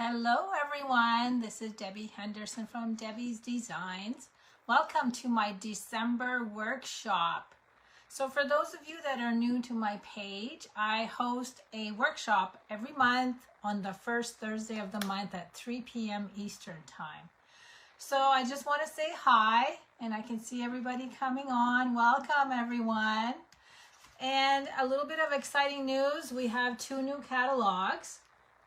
Hello everyone, this is Debbie Henderson from Debbie's Designs. Welcome to my December workshop. So for those of you that are new to my page, I host a workshop every month on the first Thursday of the month at 3 p.m. Eastern Time. So I just want to say hi, and I can see everybody coming on. Welcome everyone. And a little bit of exciting news, we have 2 new catalogs.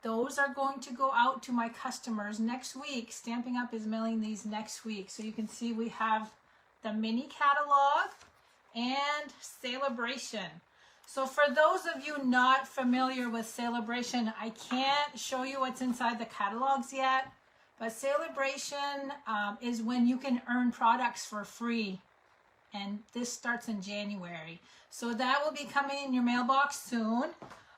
Those are going to go out to my customers next week. Stampin' Up! Is mailing these next week. So you can see we have the mini catalog and Celebration. So for those of you not familiar with Celebration, I can't show you what's inside the catalogs yet, but Celebration is when you can earn products for free. And this starts in January. So that will be coming in your mailbox soon.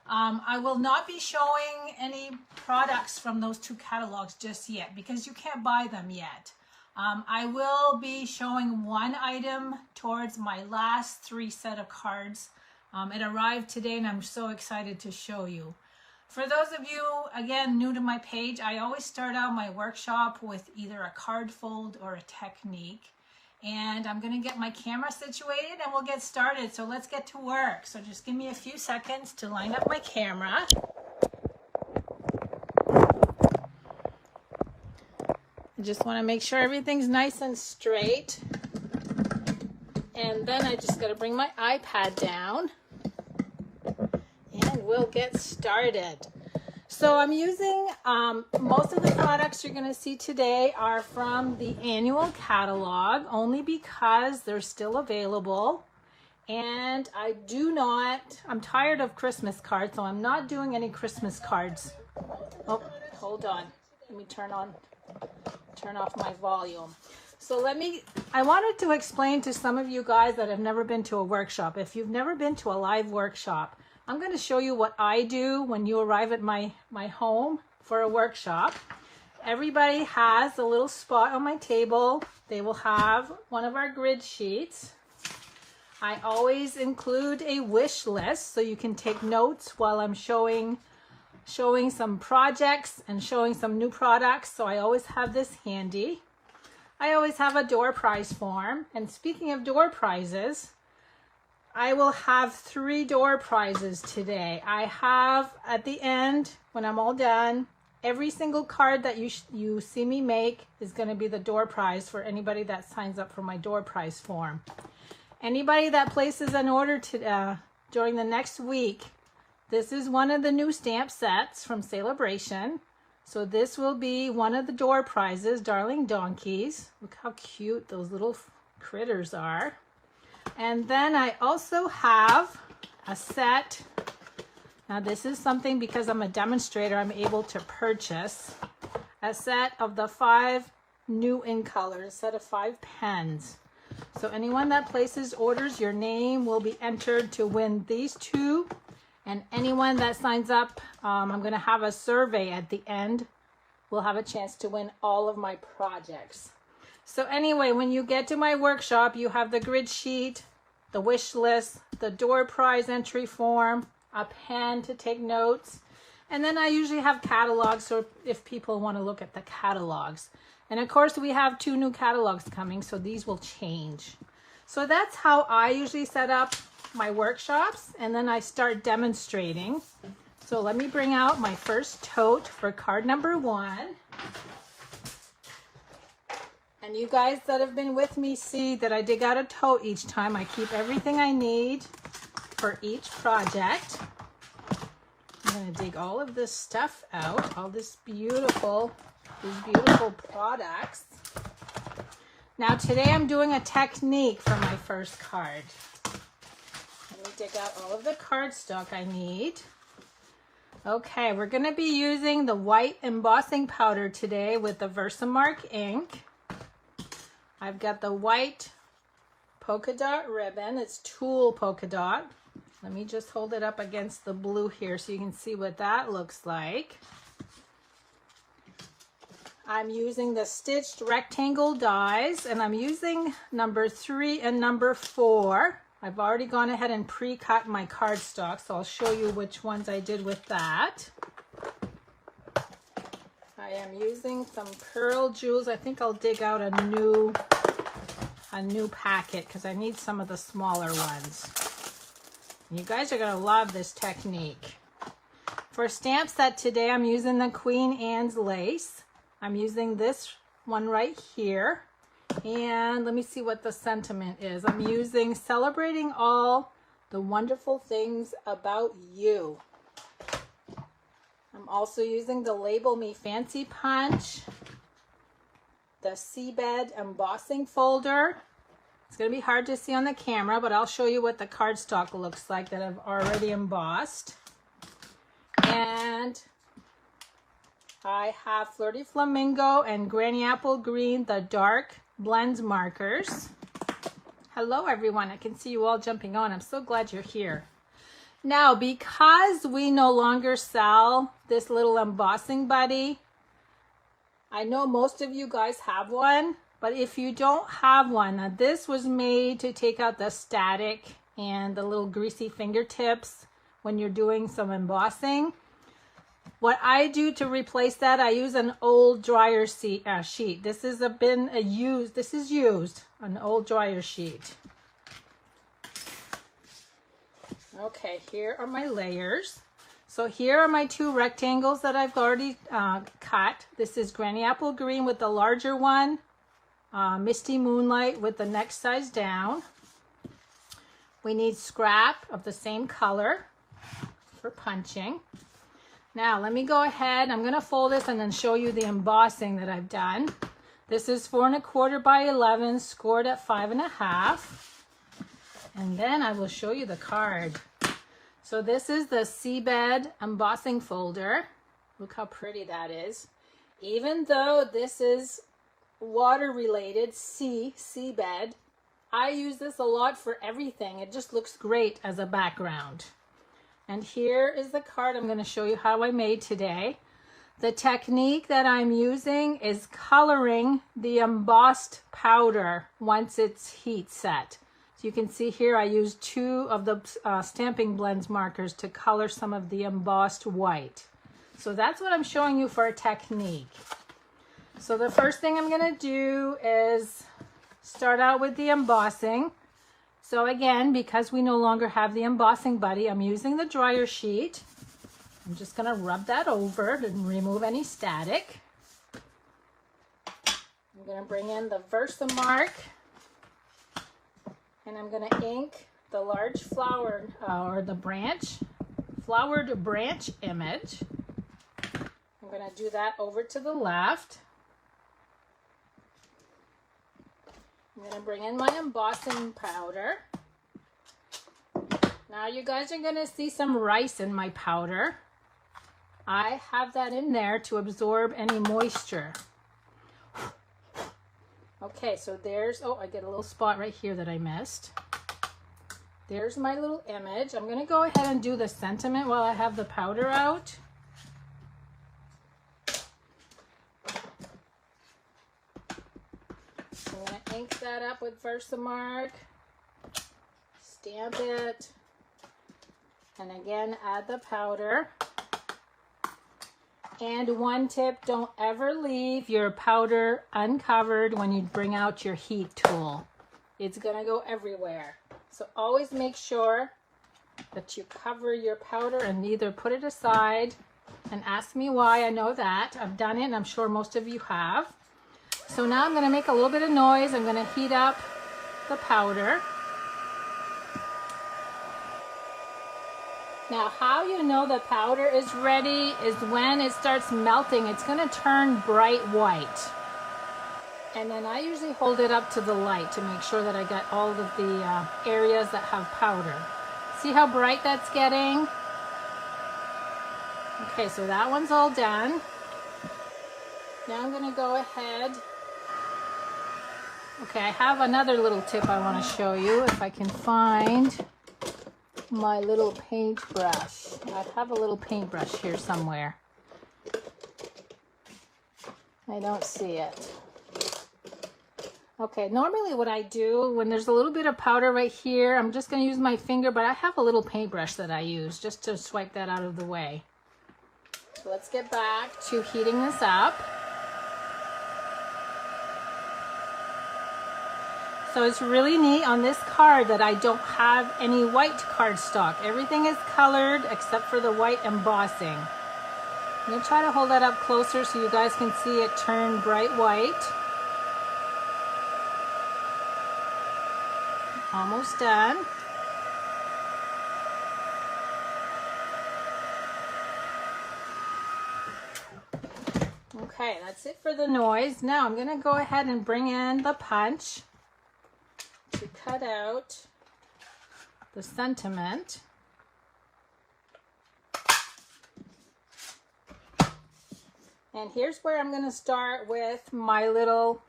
I will not be showing any products from those 2 catalogs just yet because you can't buy them yet. I will be showing 1 item towards my last 3 set of cards. It arrived today and I'm so excited to show you. For those of you, again, new to my page, I always start out my workshop with either a card fold or a technique. And I'm going to get my camera situated and we'll get started. So let's get to work. So just give me a few seconds to line up my camera. I just want to make sure everything's nice and straight. And then I just got to bring my iPad down and we'll get started. So I'm using, most of the products you're going to see today are from the annual catalog, only because they're still available. And I'm tired of Christmas cards, so I'm not doing any Christmas cards. Oh, hold on. Let me turn off my volume. So I wanted to explain to some of you guys that have never been to a workshop. If you've never been to a live workshop, I'm going to show you what I do when you arrive at my home for a workshop. Everybody has a little spot on my table. They will have one of our grid sheets. I always include a wish list so you can take notes while I'm showing some projects and showing some new products. So I always have this handy. I always have a door prize form. And speaking of door prizes, I will have 3 door prizes today. I have at the end, when I'm all done, every single card that you see me make is going to be the door prize for anybody that signs up for my door prize form. Anybody that places an order during the next week, this is one of the new stamp sets from Celebration. So this will be one of the door prizes, Darling Donkeys. Look how cute those little critters are. And then I also have a set. Now this is something, because I'm a demonstrator, I'm able to purchase a set of the 5 new in colors, a set of 5 pens. So anyone that places orders, your name will be entered to win these 2. And anyone that signs up, I'm going to have a survey at the end, will have a chance to win all of my projects. So anyway, when you get to my workshop, you have the grid sheet, the wish list, the door prize entry form, a pen to take notes, and then I usually have catalogs, so if people want to look at the catalogs. And of course, we have 2 new catalogs coming, so these will change. So that's how I usually set up my workshops, and then I start demonstrating. So let me bring out my first tote for card number 1. And you guys that have been with me see that I dig out a tote each time. I keep everything I need for each project. I'm going to dig all of this stuff out, all these beautiful products. Now today I'm doing a technique for my first card. Let me dig out all of the cardstock I need. Okay, we're going to be using the white embossing powder today with the Versamark ink. I've got the white polka dot ribbon. It's tulle polka dot. Let me just hold it up against the blue here so you can see what that looks like. I'm using the stitched rectangle dies, and I'm using number 3 and number 4. I've already gone ahead and pre-cut my cardstock, so I'll show you which ones I did with that. I am using some Pearl Jewels. I think I'll dig out a new packet because I need some of the smaller ones. You guys are going to love this technique. For stamp set today, I'm using the Queen Anne's lace. I'm using this one right here. And let me see what the sentiment is. I'm using celebrating all the wonderful things about you. I'm also using the Label Me Fancy Punch, the Seabed embossing folder. It's going to be hard to see on the camera, but I'll show you what the cardstock looks like that I've already embossed. And I have Flirty Flamingo and Granny Apple Green, the dark blends markers. Hello everyone, I can see you all jumping on. I'm so glad you're here. Now, because we no longer sell this little embossing buddy, I know most of you guys have one, but if you don't have one, now this was made to take out the static and the little greasy fingertips when you're doing some embossing. What I do to replace that, I use an old dryer sheet. This is used, an old dryer sheet. Okay, here are my layers. So here are my two rectangles that I've already cut. This is Granny Apple Green with the larger one, Misty Moonlight with the next size down. We need scrap of the same color for punching. Now let me go ahead, I'm going to fold this and then show you the embossing that I've done. This is 4 1/4 by 11, scored at 5 1/2. And then I will show you the card. So this is the Seabed embossing folder. Look how pretty that is. Even though this is water related, seabed, I use this a lot for everything. It just looks great as a background. And here is the card I'm going to show you how I made today. The technique that I'm using is coloring the embossed powder once it's heat set. So you can see here I used 2 of the Stamping Blends markers to color some of the embossed white. So that's what I'm showing you for a technique. So the first thing I'm going to do is start out with the embossing. So again, because we no longer have the embossing buddy, I'm using the dryer sheet. I'm just going to rub that over to remove any static. I'm going to bring in the Versamark. And I'm going to ink the large flower or the flowered branch image. I'm going to do that over to the left. I'm going to bring in my embossing powder. Now you guys are going to see some rice in my powder. I have that in there to absorb any moisture. Okay, so there's, oh, I get a little spot right here that I missed. There's my little image. I'm going to go ahead and do the sentiment while I have the powder out. I'm going to ink that up with Versamark, stamp it, and again add the powder. And one tip, don't ever leave your powder uncovered when you bring out your heat tool. It's going to go everywhere. So always make sure that you cover your powder and either put it aside and ask me why. I know that. I've done it and I'm sure most of you have. So now I'm going to make a little bit of noise. I'm going to heat up the powder. Now, how you know the powder is ready is when it starts melting. It's going to turn bright white. And then I usually hold it up to the light to make sure that I got all of the areas that have powder. See how bright that's getting? Okay, so that one's all done. Now I'm going to go ahead. Okay, I have another little tip I want to show you if I can find my little paintbrush. I have a little paintbrush here somewhere. I don't see it. Okay, normally what I do when there's a little bit of powder right here, I'm just going to use my finger, but I have a little paintbrush that I use just to swipe that out of the way. So let's get back to heating this up. So it's really neat on this card that I don't have any white cardstock. Everything is colored except for the white embossing. I'm going to try to hold that up closer so you guys can see it turn bright white. Almost done. Okay, that's it for the noise. Now I'm going to go ahead and bring in the punch to cut out the sentiment. And here's where I'm going to start with my little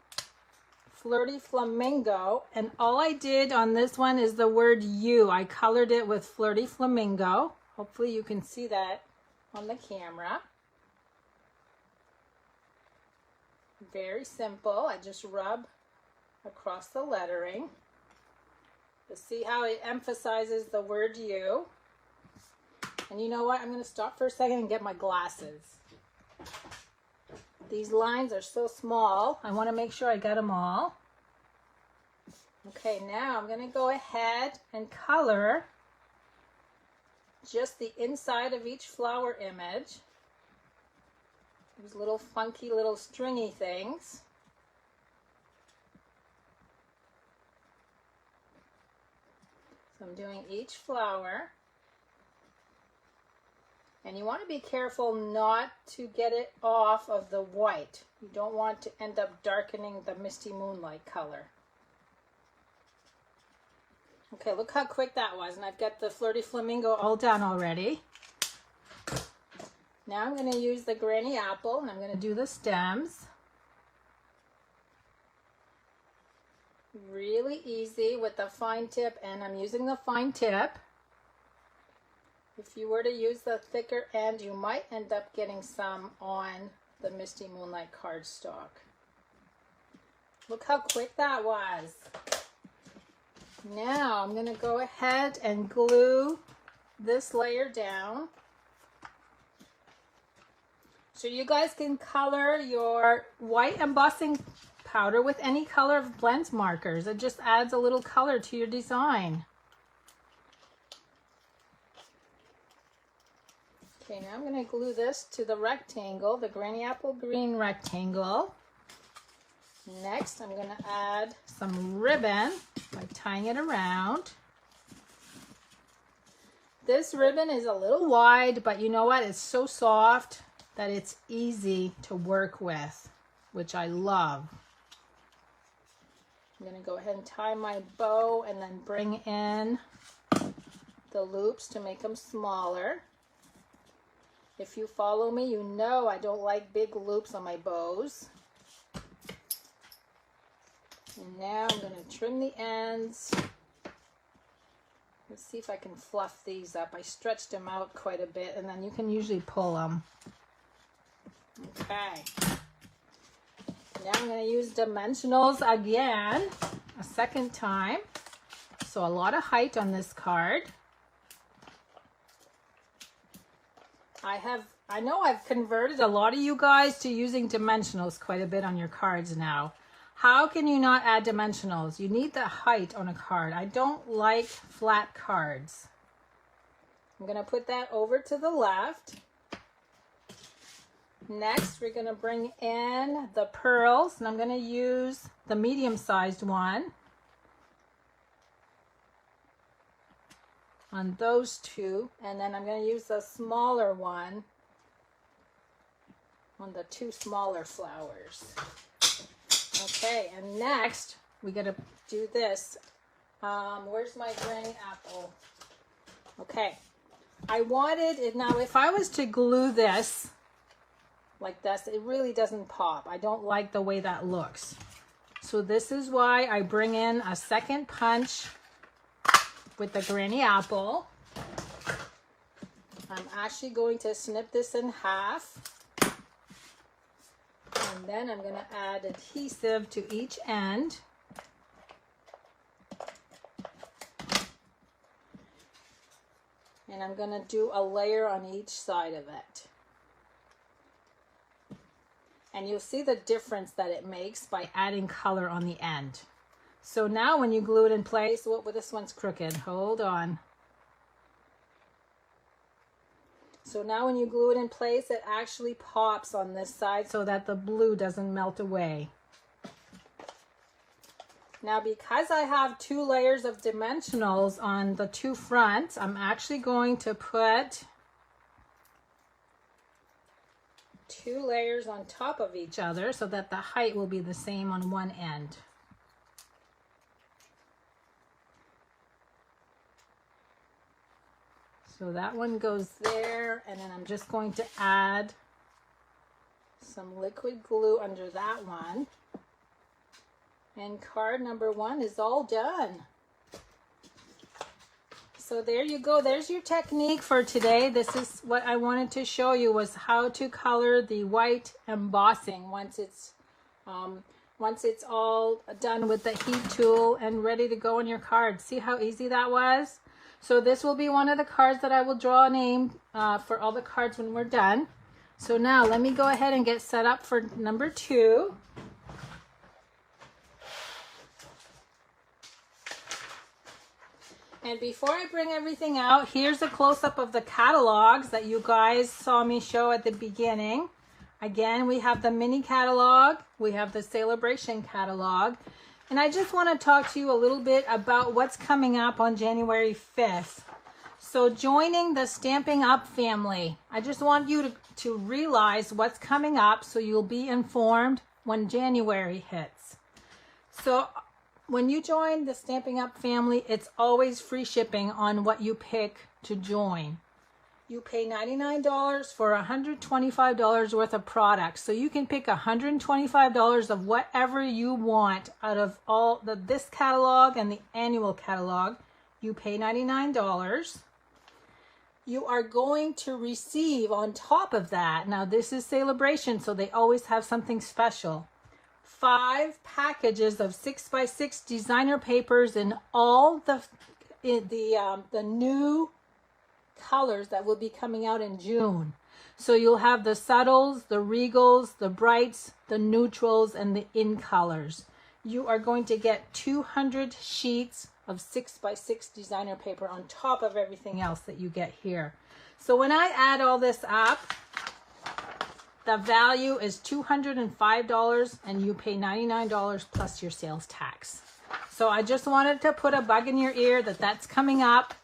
Flirty Flamingo. And all I did on this one is the word you. I colored it with Flirty Flamingo. Hopefully you can see that on the camera. Very simple. I just rub across the lettering. You see how it emphasizes the word you. And you know what? I'm going to stop for a second and get my glasses. These lines are so small. I want to make sure I got them all. Okay, now I'm going to go ahead and color just the inside of each flower image. These little funky little stringy things. So I'm doing each flower. And you want to be careful not to get it off of the white. You don't want to end up darkening the Misty Moonlight color. Okay, look how quick that was. And I've got the Flirty Flamingo all done already. Now I'm going to use the Granny Apple and I'm going to do the stems. Really easy with the fine tip, and I'm using the fine tip. If you were to use the thicker end, you might end up getting some on the Misty Moonlight cardstock. Look how quick that was. Now I'm going to go ahead and glue this layer down. So you guys can color your white embossing powder with any color of blend markers. It just adds a little color to your design. Okay, now I'm going to glue this to the rectangle, the Granny Apple green rectangle. Next, I'm going to add some ribbon by tying it around. This ribbon is a little wide, but you know what? It's so soft that it's easy to work with, which I love. I'm going to go ahead and tie my bow and then bring in the loops to make them smaller. If you follow me, you know I don't like big loops on my bows. And now I'm going to trim the ends. Let's see if I can fluff these up. I stretched them out quite a bit, and then you can usually pull them. Okay. Now I'm going to use dimensionals again, a second time. So a lot of height on this card. I know I've converted a lot of you guys to using dimensionals quite a bit on your cards now. How can you not add dimensionals? You need the height on a card. I don't like flat cards. I'm going to put that over to the left. Next, we're going to bring in the pearls, and I'm going to use the medium-sized one on those two, and then I'm going to use the smaller one on the two smaller flowers. Okay, and next we got to do this. Where's my Granny Apple? Okay, I wanted it. Now, if I was to glue this like this, it really doesn't pop. I don't like the way that looks. So this is why I bring in a second punch with the Granny Apple. I'm actually going to snip this in half. And then I'm going to add adhesive to each end. And I'm going to do a layer on each side of it. And you'll see the difference that it makes by adding color on the end. So now when you glue it in place, well, this one's crooked. Hold on. So now when you glue it in place, it actually pops on this side so that the blue doesn't melt away. Now because I have 2 layers of dimensionals on the 2 fronts, I'm actually going to put 2 layers on top of each other so that the height will be the same on one end. So that one goes there, and then I'm just going to add some liquid glue under that one. And card number 1 is all done. So there you go. There's your technique for today. This is what I wanted to show you, was how to color the white embossing once it's all done with the heat tool and ready to go on your card. See how easy that was? So this will be one of the cards that I will draw a name for all the cards when we're done. So now let me go ahead and get set up for number 2. And before I bring everything out, here's a close-up of the catalogs that you guys saw me show at the beginning. Again, we have the mini catalog, we have the celebration catalog, and I just want to talk to you a little bit about what's coming up on January 5th. So joining the Stampin' Up! Family, I just want you to realize what's coming up so you'll be informed when January hits. So when you join the Stampin' Up! Family, it's always free shipping on what you pick to join. You pay $99 for $125 worth of products. So you can pick $125 of whatever you want out of all this catalog and the annual catalog. You pay $99. You are going to receive on top of that, now this is celebration, so they always have something special, 5 packages of 6x6 designer papers in all the new colors that will be coming out in June. So you'll have the subtles, the regals, the brights, the neutrals, and the in colors. You are going to get 200 sheets of 6x6 designer paper on top of everything else that you get here. So when I add all this up, the value is $205 and you pay $99 plus your sales tax. So I just wanted to put a bug in your ear that that's coming up,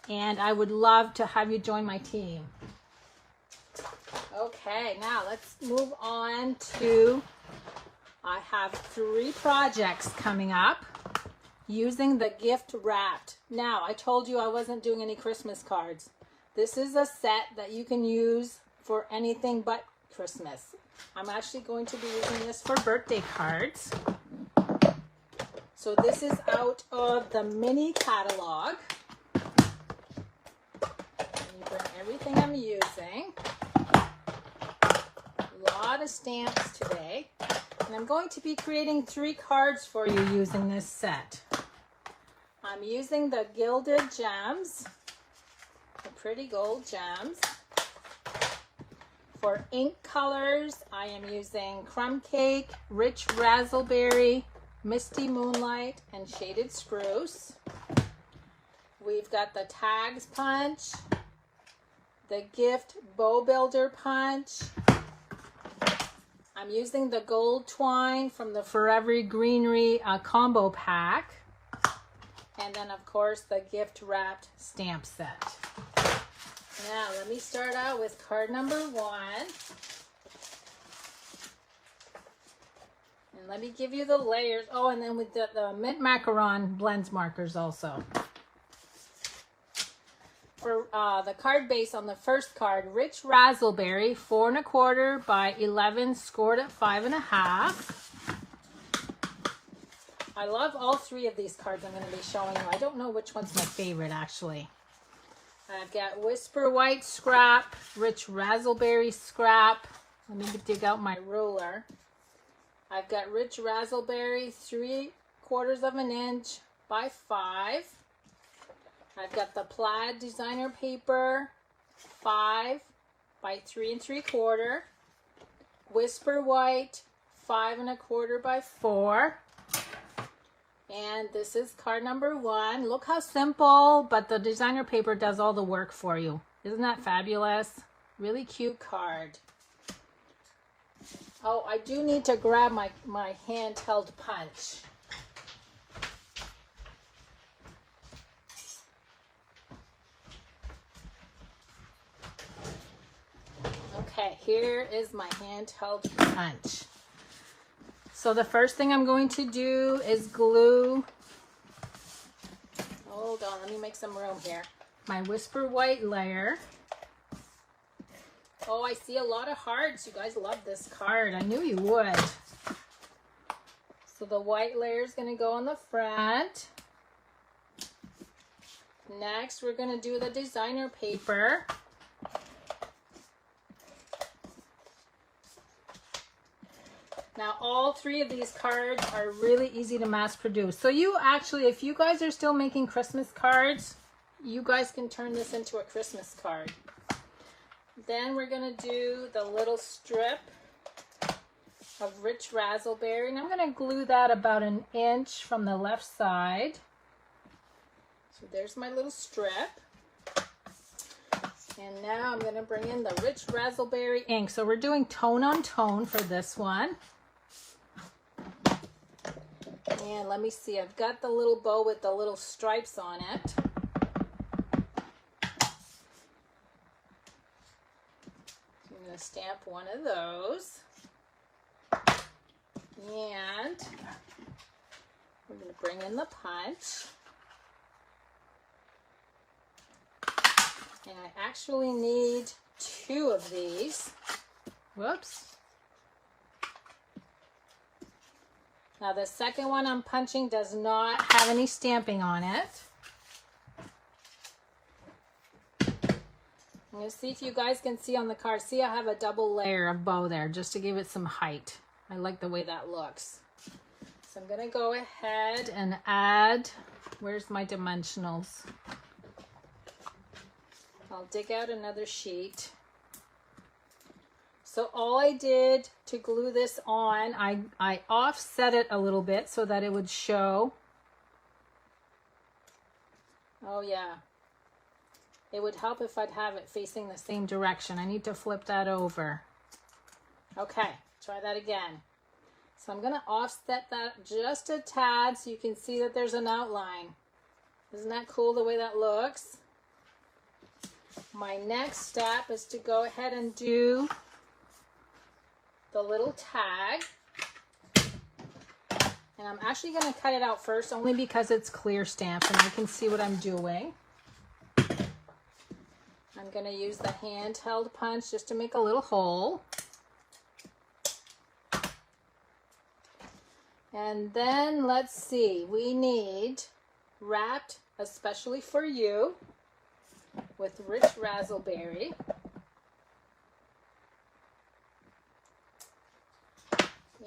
and I would love to have you join my team. Okay, now let's move on to, I have 3 projects coming up using the gift wrapped. Now, I told you I wasn't doing any Christmas cards. This is a set that you can use for anything but Christmas. I'm actually going to be using this for birthday cards. So this is out of the mini catalog. Everything I'm using. A lot of stamps today. And I'm going to be creating 3 cards for you using this set. I'm using the Gilded Gems, the pretty gold gems. For ink colors, I am using Crumb Cake, Rich Razzleberry, Misty Moonlight, and Shaded Spruce. We've got the Tags Punch, the Gift Bow Builder Punch. I'm using the Gold Twine from the Forever Greenery combo pack. And then, of course, the gift wrapped stamp set. Now, let me start out with card number 1. And let me give you the layers. Oh, and then with the Mint Macaron blends markers also. For the card base on the first card, Rich Razzleberry, 4 1/4 by 11, scored at 5.5. I love all 3 of these cards I'm going to be showing you. I don't know which one's my favorite, actually. I've got Whisper White scrap, Rich Razzleberry scrap. Let me dig out my ruler. I've got Rich Razzleberry, 3/4 of an inch by 5. I've got the Plaid designer paper, 5 by 3 3/4. Whisper White 5 1/4 by 4. And this is card number 1. Look how simple, but the designer paper does all the work for you. Isn't that fabulous? Really cute card. Oh, I do need to grab my handheld punch. Okay, here is my handheld punch. So the first thing I'm going to do is glue, hold on, let me make some room here, my Whisper White layer. Oh, I see a lot of hearts. You guys love this card. I knew you would. So the white layer is going to go on the front. Next, we're going to do the designer paper. Now, all 3 of these cards are really easy to mass produce. So you actually, if you guys are still making Christmas cards, you guys can turn this into a Christmas card. Then we're going to do the little strip of Rich Razzleberry. And I'm going to glue that about 1 inch from the left side. So there's my little strip. And now I'm going to bring in the Rich Razzleberry ink. So we're doing tone on tone for this one. And let me see, I've got the little bow with the little stripes on it. I'm going to stamp one of those. And we're going to bring in the punch. And I actually need 2 of these. Whoops. Now the second one I'm punching does not have any stamping on it. I'm going to see if you guys can see on the card. See, I have a double layer of bow there just to give it some height. I like the way that looks. So I'm going to go ahead and add, where's my dimensionals? I'll dig out another sheet. So all I did to glue this on, I offset it a little bit so that it would show. Oh yeah. It would help if I'd have it facing the same direction. I need to flip that over. Okay, try that again. So I'm going to offset that just a tad so you can see that there's an outline. Isn't that cool the way that looks? My next step is to go ahead and do the little tag. And I'm actually going to cut it out first only because it's clear stamp and I can see what I'm doing. I'm going to use the handheld punch just to make a little hole. And then let's see, we need wrapped especially for you with Rich Razzleberry.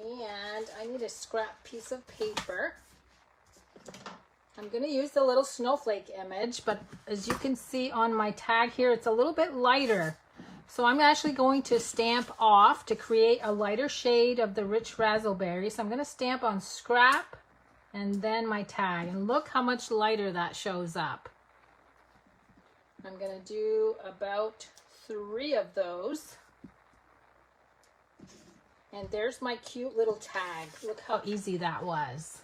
And I need a scrap piece of paper. I'm going to use the little snowflake image, but as you can see on my tag here, it's a little bit lighter. So I'm actually going to stamp off to create a lighter shade of the Rich Razzleberry. So I'm going to stamp on scrap and then my tag. And look how much lighter that shows up. I'm going to do about 3 of those. And there's my cute little tag. Look how easy that was.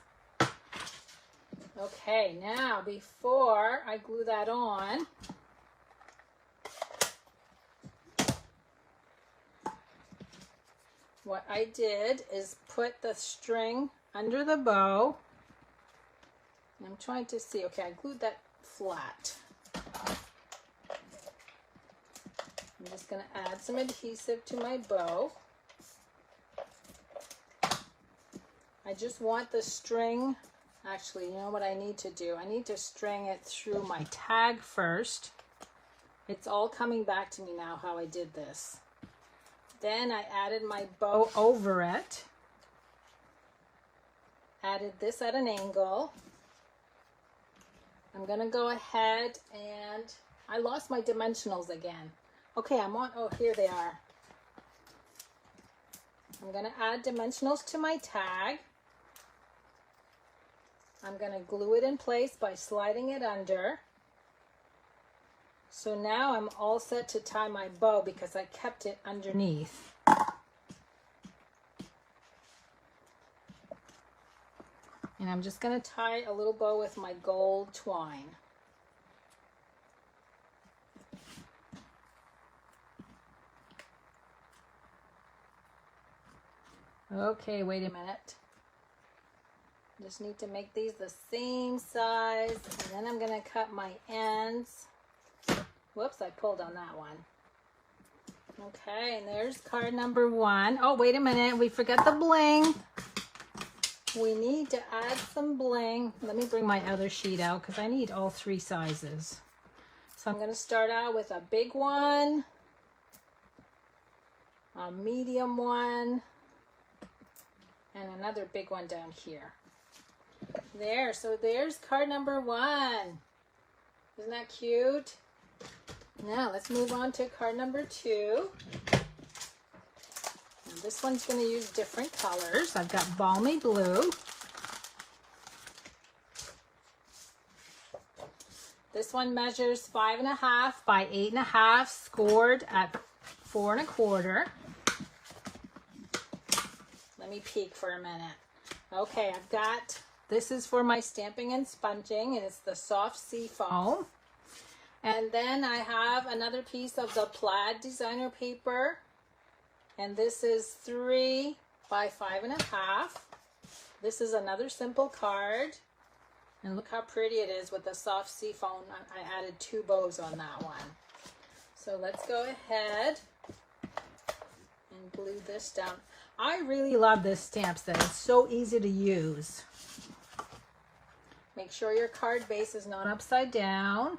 Okay, now before I glue that on, what I did is put the string under the bow. I'm trying to see, okay, I glued that flat. I'm just going to add some adhesive to my bow. I just want the string, actually, you know what I need to do? I need to string it through my tag first. It's all coming back to me now how I did this. Then I added my bow over it. Added this at an angle. I'm going to go ahead and I lost my dimensionals again. Okay, I'm on, oh, here they are. I'm going to add dimensionals to my tag. I'm going to glue it in place by sliding it under. So now I'm all set to tie my bow because I kept it underneath. And I'm just going to tie a little bow with my gold twine. Okay, wait a minute. Just need to make these the same size, and then I'm going to cut my ends. Whoops, I pulled on that one. Okay, and there's card number 1. Oh, wait a minute, we forgot the bling. We need to add some bling. Let me bring my other sheet out because I need all 3 sizes. So I'm going to start out with a big one, a medium one, and another big one down here. There, so there's card number 1. Isn't that cute? Now let's move on to card number 2. And this one's going to use different colors. I've got balmy blue. This one measures 5.5 by 8.5, scored at 4 1/4. Let me peek for a minute. Okay, I've got, this is for my stamping and sponging, and it's the soft sea foam. And then I have another piece of the plaid designer paper, and this is 3 by 5.5. This is another simple card, and look how pretty it is with the soft sea foam. I added 2 bows on that one. So let's go ahead and glue this down. I really love this stamp set. It's so easy to use. Make sure your card base is not upside down.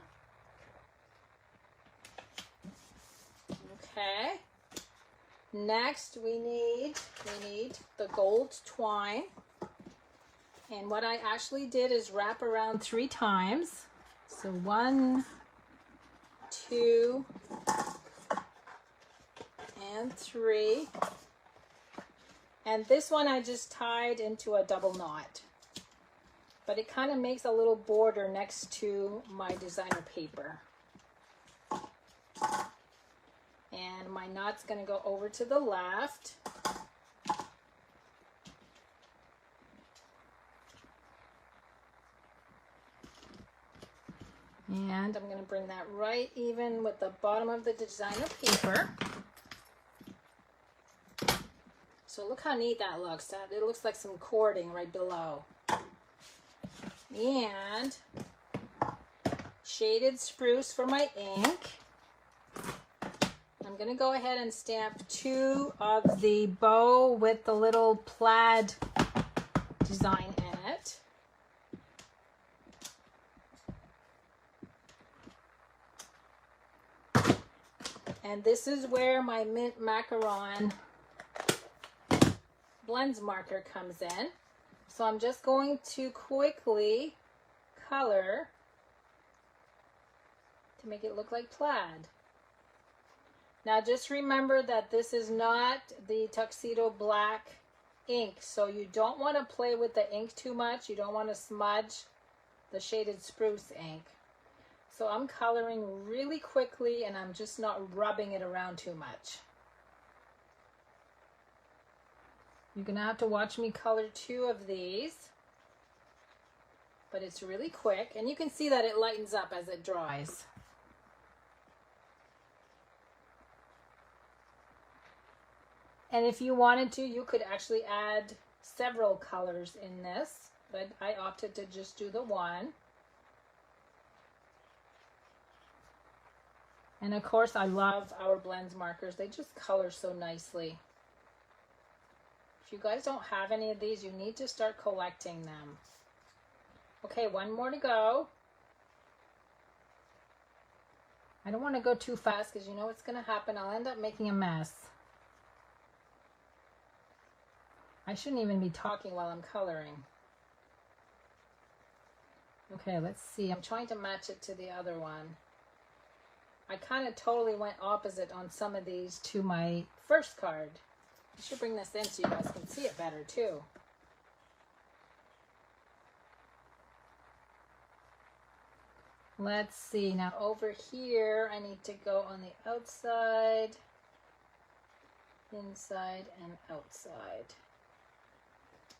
Okay. Next we need the gold twine. And what I actually did is wrap around 3 times. So 1, 2, and 3. And this one I just tied into a double knot. But it kind of makes a little border next to my designer paper. And my knot's going to go over to the left. And I'm going to bring that right even with the bottom of the designer paper. So look how neat that looks. It looks like some cording right below. And shaded spruce for my ink. I'm going to go ahead and stamp 2 of the bow with the little plaid design in it. And this is where my mint macaron blends marker comes in. So I'm just going to quickly color to make it look like plaid. Now just remember that this is not the Tuxedo Black ink, so you don't want to play with the ink too much. You don't want to smudge the shaded spruce ink. So I'm coloring really quickly, and I'm just not rubbing it around too much. You're going to have to watch me color 2 of these, but it's really quick, and you can see that it lightens up as it dries. And if you wanted to, you could actually add several colors in this, but I opted to just do the one. And of course, I love our blends markers. They just color so nicely. If you guys don't have any of these, you need to start collecting them. Okay, 1 more to go. I don't want to go too fast because you know what's going to happen. I'll end up making a mess. I shouldn't even be talking while I'm coloring. Okay, let's see. I'm trying to match it to the other one. I kind of totally went opposite on some of these to my first card. I should bring this in so you guys can see it better too. Let's see, now over here, I need to go on the outside, inside and outside.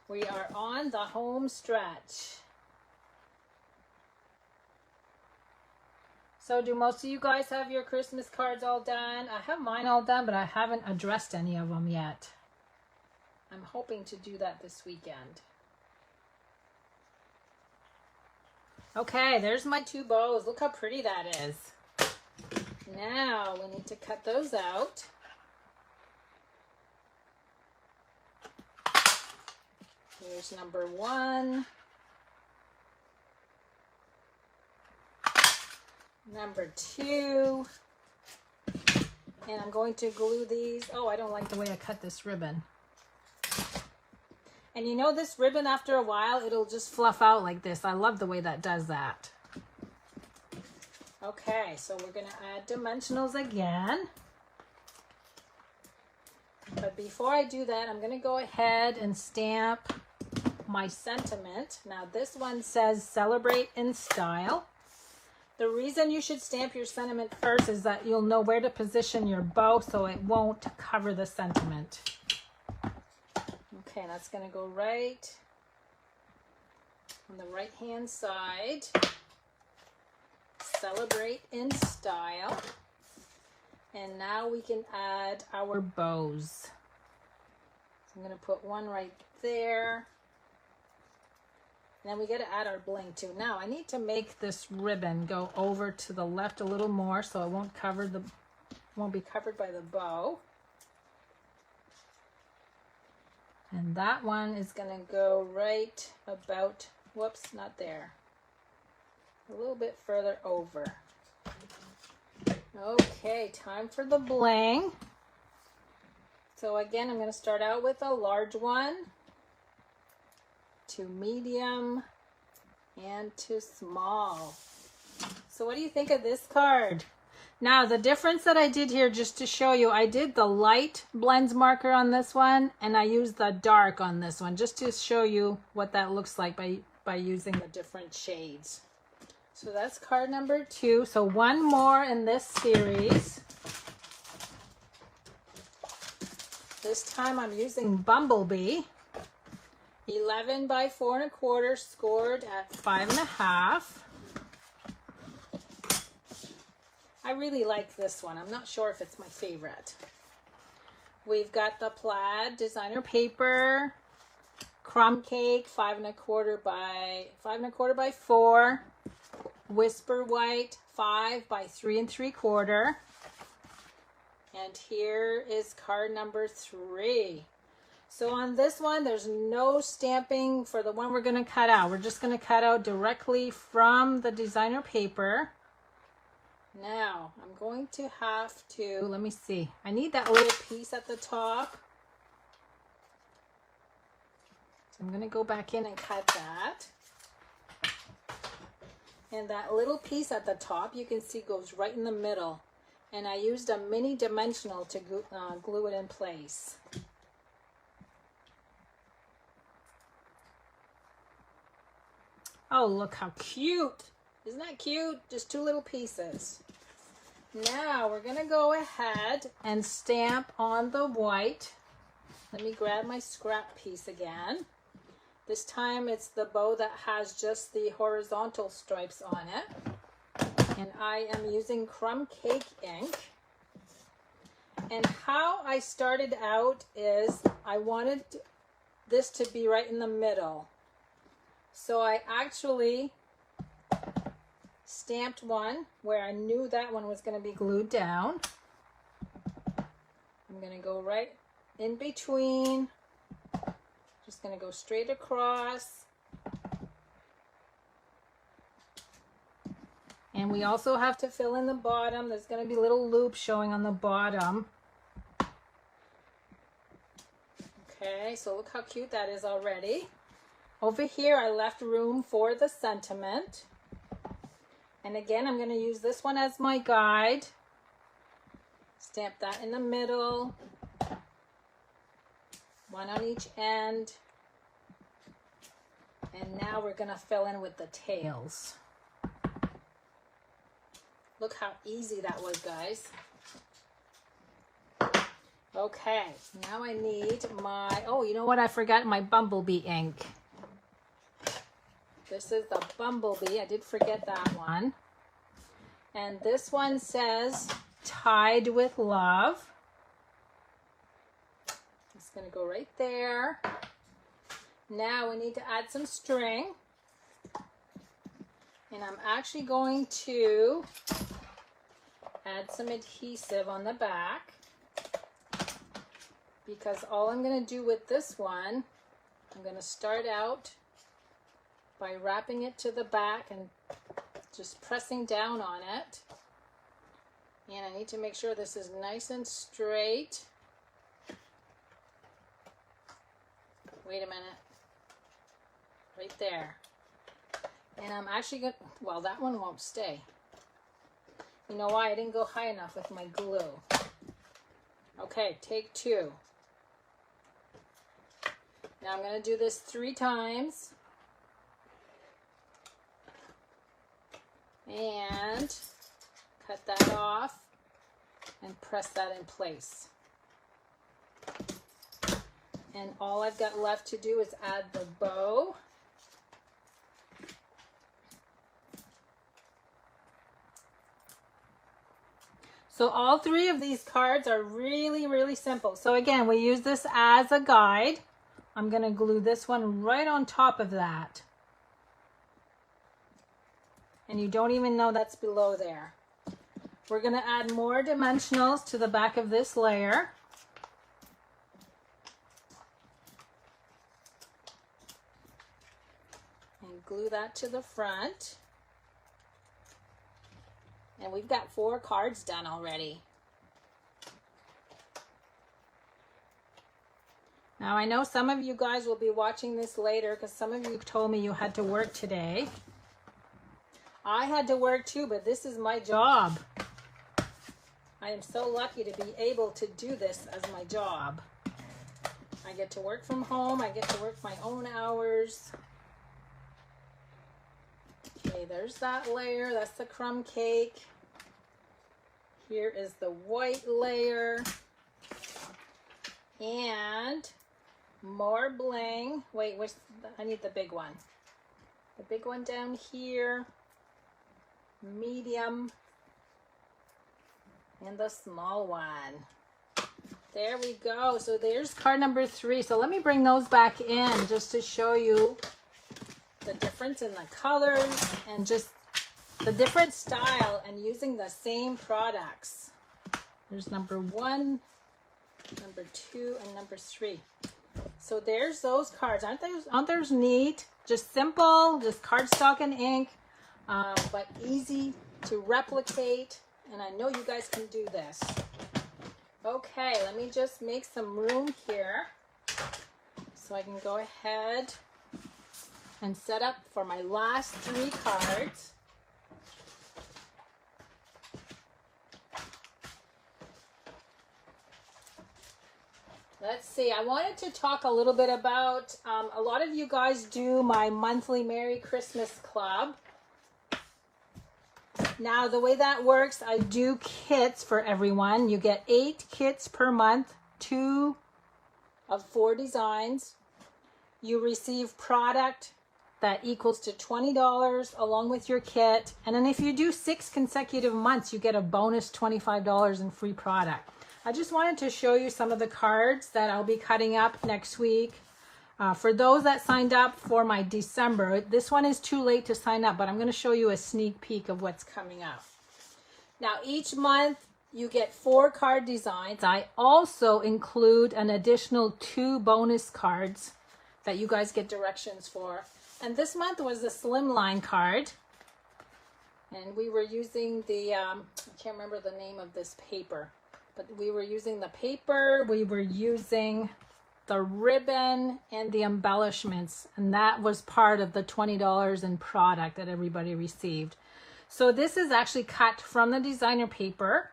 We are on the home stretch. So do most of you guys have your Christmas cards all done? I have mine all done, but I haven't addressed any of them yet. I'm hoping to do that this weekend. Okay, there's my 2 bows. Look how pretty that is. Now we need to cut those out. Here's number 1. Number 2. And I'm going to glue these. Oh, I don't like the way I cut this ribbon. And you know, this ribbon, after a while, it'll just fluff out like this. I love the way that does that. Okay, so we're going to add dimensionals again. But before I do that, I'm going to go ahead and stamp my sentiment. Now, this one says celebrate in style. The reason you should stamp your sentiment first is that you'll know where to position your bow so it won't cover the sentiment. Okay, that's going to go right on the right hand side. Celebrate in style. And now we can add our bows. So I'm going to put one right there. And then we got to add our bling too. Now I need to make this ribbon go over to the left a little more so it won't be covered by the bow. And that one is going to go right about, whoops, not there. A little bit further over. Okay, time for the bling. So again, I'm going to start out with a large one, to medium, and to small. So what do you think of this card? Now, the difference that I did here, just to show you, I did the light blends marker on this one, and I used the dark on this one, just to show you what that looks like by using the different shades. So that's card number 2. So one more in this series. This time I'm using Bumblebee. 11 by 4 1/4, scored at 5 1/2. I really like this one. I'm not sure if it's my favorite. We've got the plaid designer paper, crumb cake, 5 1/4 by 4, whisper white, 5 by 3 3/4. And here is card number 3. So on this one, there's no stamping for the one we're going to cut out. We're just going to cut out directly from the designer paper. Now, I'm going to have to, let me see. I need that little piece at the top. So I'm going to go back in and cut that. And that little piece at the top, you can see, goes right in the middle. And I used a mini dimensional to glue it in place. Oh, look how cute. Isn't that cute? Just 2 little pieces. Now we're going to go ahead and stamp on the white. Let me grab my scrap piece again. This time it's the bow that has just the horizontal stripes on it. And I am using crumb cake ink. And how I started out is I wanted this to be right in the middle. So I actually stamped one where I knew that one was going to be glued down. I'm going to go right in between. Just going to go straight across. And we also have to fill in the bottom. There's going to be little loops showing on the bottom. Okay, so look how cute that is already. Over here, I left room for the sentiment. And again, I'm going to use this one as my guide. Stamp that in the middle. one on each end. And now we're gonna fill in with the tails. Look how easy that was, guys. Okay, now I need my, oh, you know what? I forgot my bumblebee ink. This is the bumblebee. I did forget that one. And this one says Tied with Love. It's going to go right there. Now we need to add some string. And I'm actually going to add some adhesive on the back, because all I'm going to do with this one, I'm going to start out by wrapping it to the back and just pressing down on it. And I need to make sure this is nice and straight. Wait a minute. Right there. And I'm actually going to, well, that one won't stay. You know why? I didn't go high enough with my glue. Okay, take 2. Now I'm going to do this 3 times. And cut that off and press that in place. And all I've got left to do is add the bow. So all 3 of these cards are really, really simple. So again, we use this as a guide. I'm going to glue this one right on top of that. And you don't even know that's below there. We're going to add more dimensionals to the back of this layer. And glue that to the front. And we've got 4 cards done already. Now I know some of you guys will be watching this later because some of you told me you had to work today. I had to work too, but this is my job. I am so lucky to be able to do this as my job. I get to work from home. I get to work my own hours. Okay, there's that layer. That's the crumb cake. Here is the white layer. And more bling. Wait, I need the big one. The big one down here. Medium. And the small one. There we go. So there's card number 3. So let me bring those back in just to show you the difference in the colors and just the different style and using the same products. There's number 1, number 2, and number 3. So there's those cards. Aren't those neat? Just simple, just cardstock and ink, but easy to replicate. And I know you guys can do this. Okay, let me just make some room here so I can go ahead and set up for my last 3 cards. Let's see, I wanted to talk a little bit about, a lot of you guys do my monthly Merry Christmas Club. Now, the way that works, I do kits for everyone. You get 8 kits per month, 2 of 4 designs. You receive product that equals to $20 along with your kit. And then if you do 6 consecutive months, you get a bonus $25 in free product. I just wanted to show you some of the cards that I'll be cutting up next week. For those that signed up for my December, this one is too late to sign up, but I'm going to show you a sneak peek of what's coming up. Now, each month you get 4 card designs. I also include an additional 2 bonus cards that you guys get directions for. And this month was the Slimline card. And we were using the, I can't remember the name of this paper, but we were using the paper, we were using the ribbon and the embellishments, and that was part of the $20 in product that everybody received. So this is actually cut from the designer paper,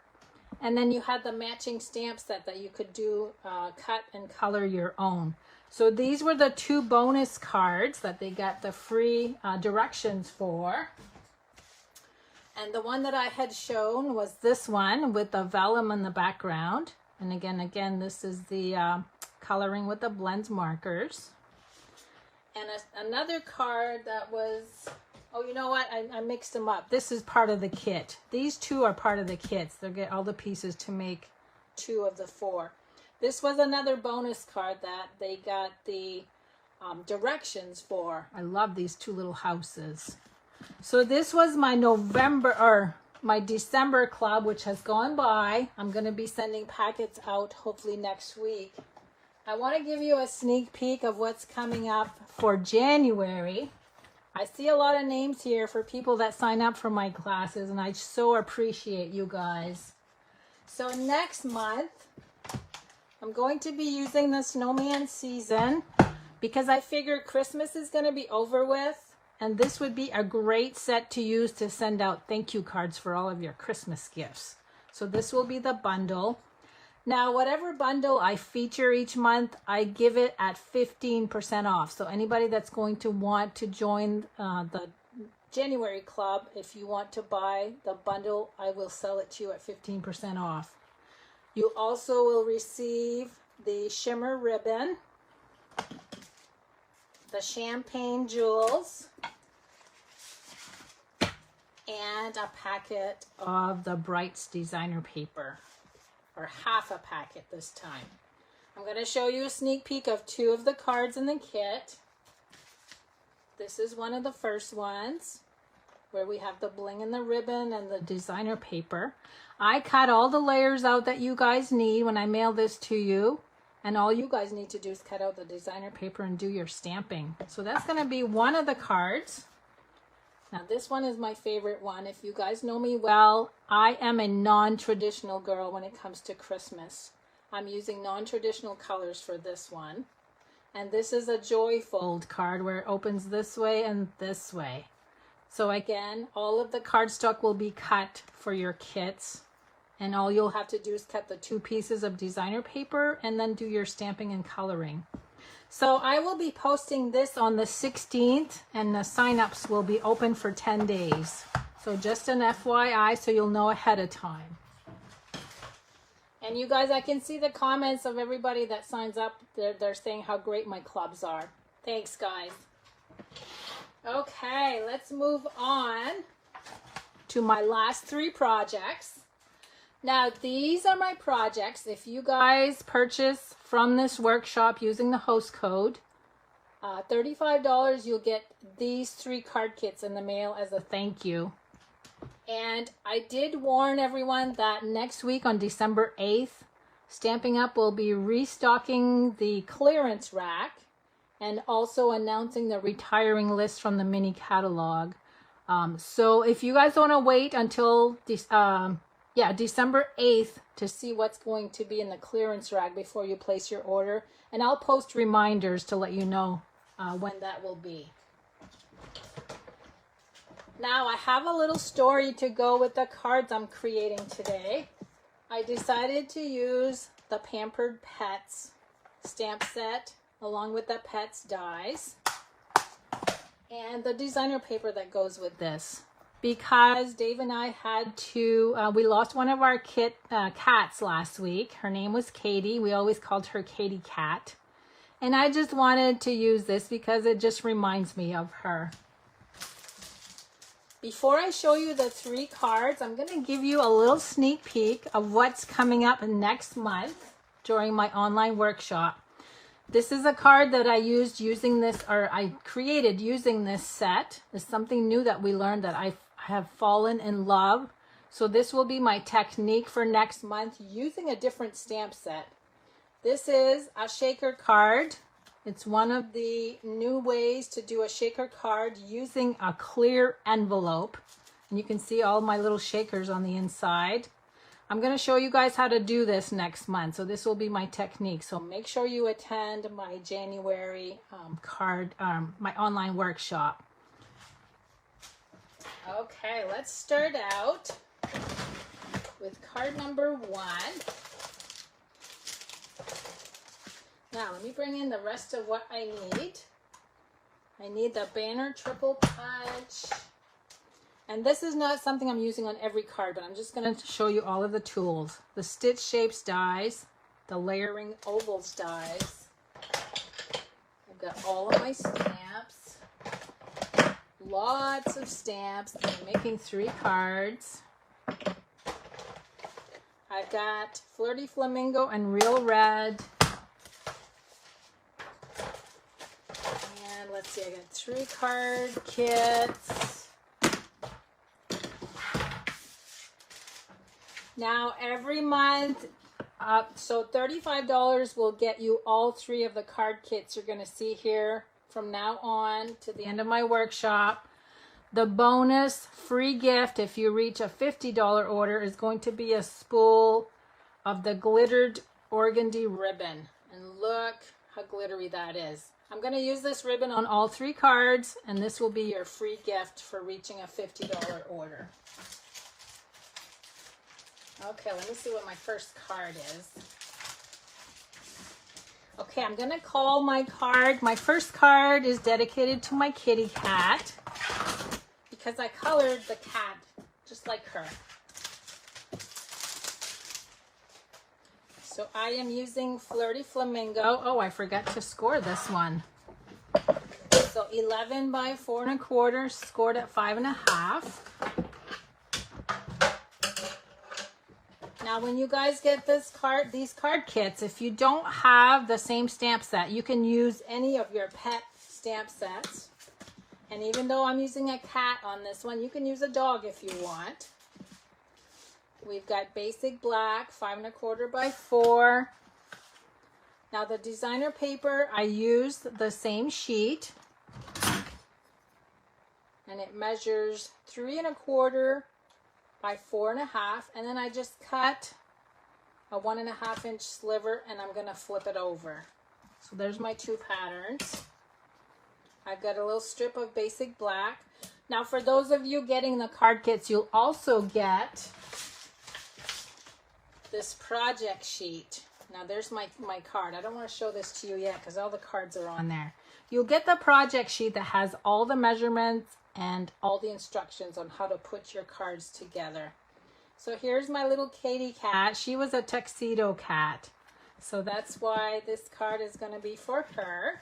And then you had the matching stamp set that you could do, cut and color your own. So these were the 2 bonus cards that they got the free directions for. And the one that I had shown was this one with the vellum in the background. And again, this is the coloring with the blends markers. And another card that was, oh, you know what? I mixed them up. This is part of the kit. These 2 are part of the kits. They'll get all the pieces to make 2 of the 4. This was another bonus card that they got the directions for. I love these 2 little houses. So this was my my December club, which has gone by. I'm going to be sending packets out hopefully next week. I want to give you a sneak peek of what's coming up for January. I see a lot of names here for people that sign up for my classes, and I so appreciate you guys. So next month, I'm going to be using the snowman season because I figure Christmas is going to be over with, and this would be a great set to use to send out thank you cards for all of your Christmas gifts. So this will be the bundle. Now, whatever bundle I feature each month, I give it at 15% off. So anybody that's going to want to join the January club, if you want to buy the bundle, I will sell it to you at 15% off. You also will receive the shimmer ribbon, the champagne jewels, and a packet of the Brights designer paper. Or half a packet this time. I'm going to show you a sneak peek of 2 of the cards in the kit. This is one of the first ones where we have the bling and the ribbon and the designer paper. I cut all the layers out that you guys need when I mail this to you. And all you guys need to do is cut out the designer paper and do your stamping. So that's going to be one of the cards. Now this one is my favorite one. If you guys know me well, I am a non-traditional girl when it comes to Christmas. I'm using non-traditional colors for this one. And this is a joy fold card where it opens this way and this way. So again, all of the cardstock will be cut for your kits. And all you'll have to do is cut the 2 pieces of designer paper and then do your stamping and coloring. So I will be posting this on the 16th, and the sign-ups will be open for 10 days. So just an FYI, so you'll know ahead of time. And you guys, I can see the comments of everybody that signs up. They're saying how great my clubs are. Thanks, guys. Okay, let's move on to my last 3 projects. Now, these are my projects. If you guys purchase from this workshop using the host code, $35, you'll get these 3 card kits in the mail as a thank you. And I did warn everyone that next week on December 8th, Stampin' Up! Will be restocking the clearance rack and also announcing the retiring list from the mini catalog. So if you guys want to wait until December 8th to see what's going to be in the clearance rack before you place your order. And I'll post reminders to let you know when that will be. Now I have a little story to go with the cards I'm creating today. I decided to use the Pampered Pets stamp set along with the Pets dies and the designer paper that goes with this. Because Dave and I had to, we lost one of our cats last week. Her name was Katie. We always called her Katie Cat. And I just wanted to use this because it just reminds me of her. Before I show you the 3 cards, I'm going to give you a little sneak peek of what's coming up next month during my online workshop. This is a card that I used using this, or I created using this set. It's something new that we learned that I have fallen in love. So this will be my technique for next month using a different stamp set. This is a shaker card. It's one of the new ways to do a shaker card using a clear envelope. And you can see all my little shakers on the inside. I'm going to show you guys how to do this next month. So this will be my technique. So make sure you attend my January my online workshop. Okay, let's start out with card number 1. Now, let me bring in the rest of what I need. I need the banner triple punch. And this is not something I'm using on every card, but I'm just going to show you all of the tools. The stitch shapes dies, the layering ovals dies. I've got all of my stamps. Lots of stamps. I'm making 3 cards. I've got Flirty Flamingo and Real Red. And let's see, I got 3 card kits. Now every month, so $35 will get you all 3 of the card kits you're going to see here from now on to the end of my workshop. The bonus free gift, if you reach a $50 order, is going to be a spool of the glittered organdy ribbon. And look how glittery that is. I'm going to use this ribbon on all 3 cards, and this will be your free gift for reaching a $50 order. Okay, let me see what my first card is. Okay, I'm going to call my card. My first card is dedicated to my kitty cat because I colored the cat just like her. So I am using Flirty Flamingo. Oh, I forgot to score this one. So 11 by 4 1/4, scored at 5 1/2. Now, when you guys get these card kits, if you don't have the same stamp set, you can use any of your pet stamp sets. And even though I'm using a cat on this one, you can use a dog if you want. We've got basic black, 5 1/4 by 4. Now, the designer paper, I used the same sheet. And it measures 3 1/4 by 4 1/2, and then I just cut a 1 1/2 inch sliver, and I'm going to flip it over. So there's my 2 patterns. I've got a little strip of basic black. Now, for those of you getting the card kits, you'll also get this project sheet. Now, there's my card. I don't want to show this to you yet because all the cards are on there. You'll get the project sheet that has all the measurements and all the instructions on how to put your cards together. So here's my little kitty cat. She was a tuxedo cat. So that's why this card is going to be for her.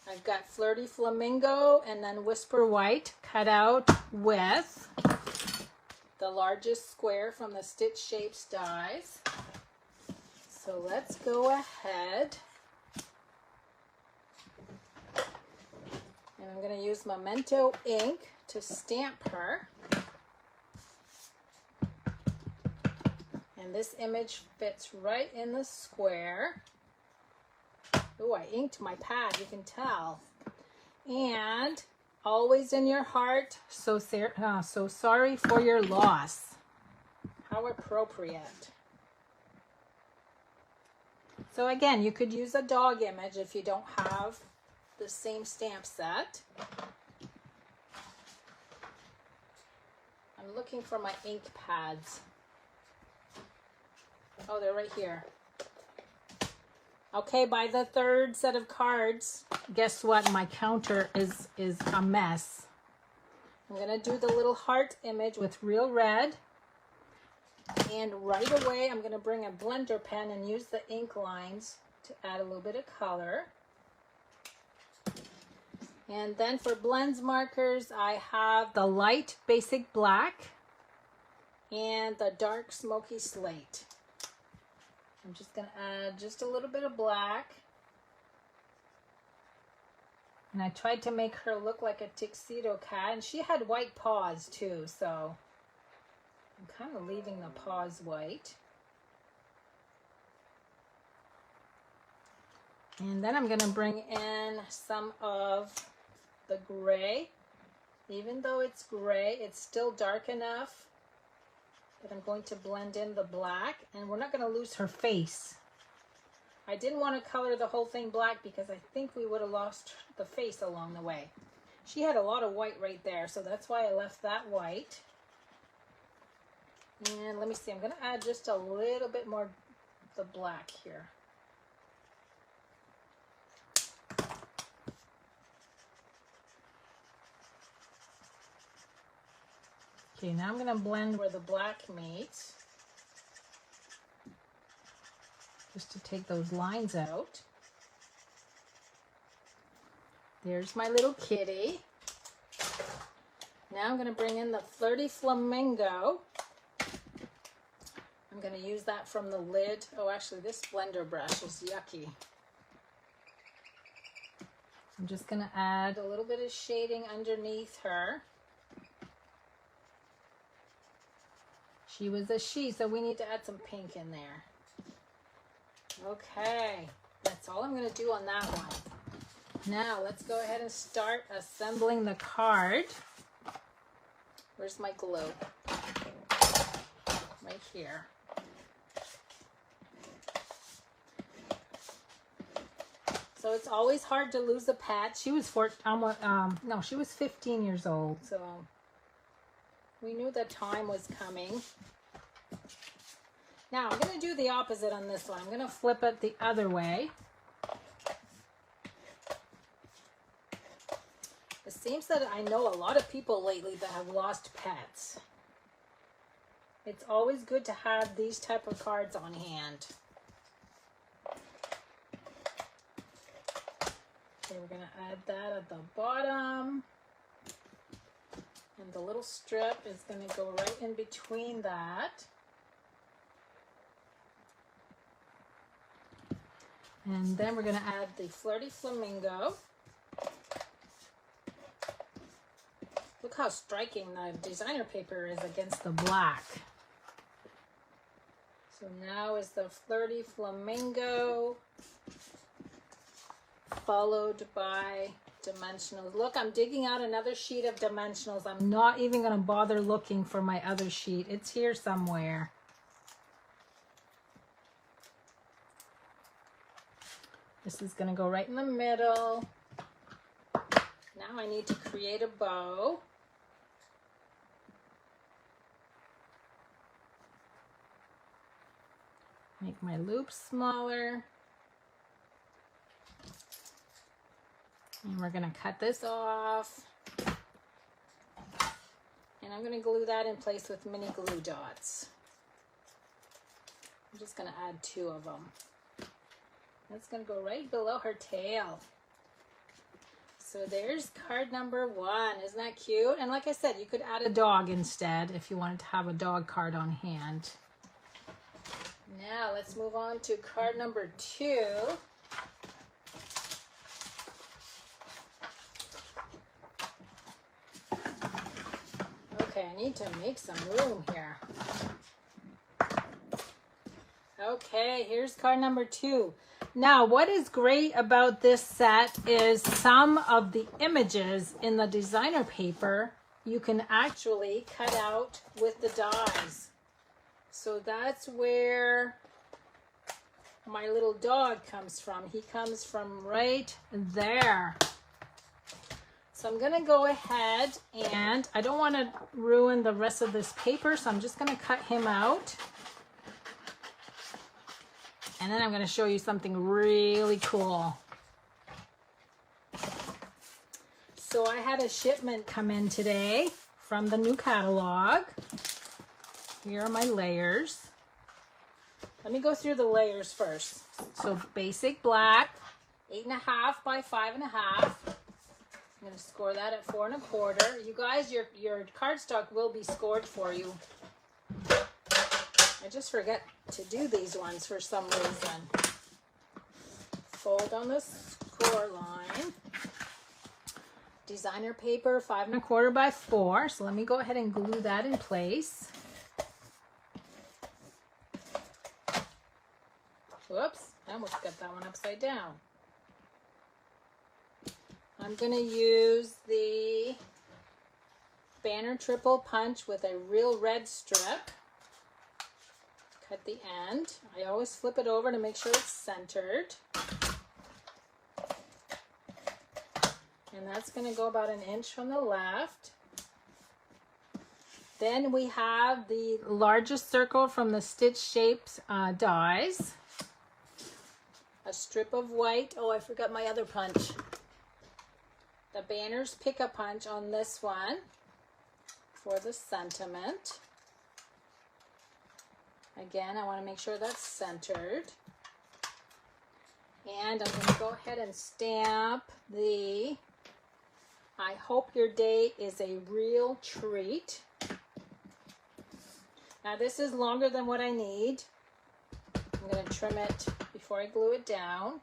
I've got Flirty Flamingo and then Whisper White cut out with the largest square from the Stitch Shapes dies. So let's go ahead. And I'm going to use Memento ink to stamp her. And this image fits right in the square. Oh, I inked my pad, you can tell. And always in your heart, so sorry for your loss. How appropriate. So again, you could use a dog image if you don't have the same stamp set. I'm looking for my ink pads. Oh, they're right here. Okay, by the 3rd set of cards, guess what? My counter is a mess. I'm going to do the little heart image with Real Red. And right away, I'm going to bring a blender pen and use the ink lines to add a little bit of color. And then for blends markers, I have the light basic black and the dark smoky slate. I'm just going to add just a little bit of black. And I tried to make her look like a tuxedo cat. And she had white paws too, so I'm kind of leaving the paws white. And then I'm going to bring in some of the gray. Even though it's gray, it's still dark enough that I'm going to blend in the black, and we're not going to lose her face. I didn't want to color the whole thing black because I think we would have lost the face along the way. She had a lot of white right there, so that's why I left that white. And let me see, I'm going to add just a little bit more of the black here. Okay, now I'm going to blend where the black meets, just to take those lines out. There's my little kitty. Now I'm going to bring in the Flirty Flamingo. I'm going to use that from the lid. Oh, actually, this blender brush is yucky. I'm just going to add a little bit of shading underneath her. She was a she, so we need to add some pink in there. Okay, that's all I'm going to do on that one. Now, let's go ahead and start assembling the card. Where's my glue? Right here. So it's always hard to lose a pet. She was she was 15 years old, so we knew the time was coming. Now I'm going to do the opposite on this one. I'm going to flip it the other way. It seems that I know a lot of people lately that have lost pets. It's always good to have these type of cards on hand. Okay, we're going to add that at the bottom. And the little strip is going to go right in between that. And then we're going to add the Flirty Flamingo. Look how striking the designer paper is against the black. So now is the Flirty Flamingo, followed by dimensionals. Look, I'm digging out another sheet of dimensionals. I'm not even going to bother looking for my other sheet. It's here somewhere. This is going to go right in the middle. Now I need to create a bow. Make my loop smaller. And we're going to cut this off. And I'm going to glue that in place with mini glue dots. I'm just going to add 2 of them. That's going to go right below her tail. So there's card number 1. Isn't that cute? And like I said, you could add a dog instead if you wanted to have a dog card on hand. Now let's move on to card number 2. Okay, I need to make some room here. Okay, here's card number 2. Now, what is great about this set is some of the images in the designer paper you can actually cut out with the dies. So that's where my little dog comes from. He comes from right there. So I'm going to go ahead and I don't want to ruin the rest of this paper, so I'm just going to cut him out. And then I'm going to show you something really cool. So I had a shipment come in today from the new catalog. Here are my layers. Let me go through the layers first. So basic black, 8.5 by 5.5. I'm going to score that at 4 1/4. You guys, your cardstock will be scored for you. I just forget to do these ones for some reason. Fold on the score line. Designer paper, 5 1/4 by 4. So let me go ahead and glue that in place. Whoops, I almost got that one upside down. I'm going to use the Banner Triple Punch with a real red strip. Cut the end. I always flip it over to make sure it's centered. And that's going to go about 1 inch from the left. Then we have the largest circle from the Stitch Shapes dies. A strip of white. Oh, I forgot my other punch. The Banners Pick-a-Punch on this one for the sentiment. Again, I want to make sure that's centered. And I'm going to go ahead and stamp the I hope your day is a real treat. Now this is longer than what I need. I'm going to trim it before I glue it down.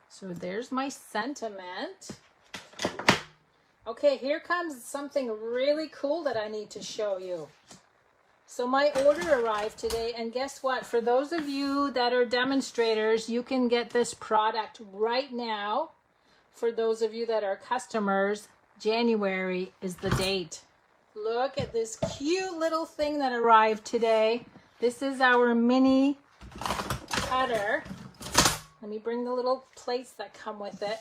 So there's my sentiment. Okay, here comes something really cool that I need to show you. So my order arrived today, and guess what? For those of you that are demonstrators, you can get this product right now. For those of you that are customers, January is the date. Look at this cute little thing that arrived today. This is our mini cutter. Let me bring the little plates that come with it.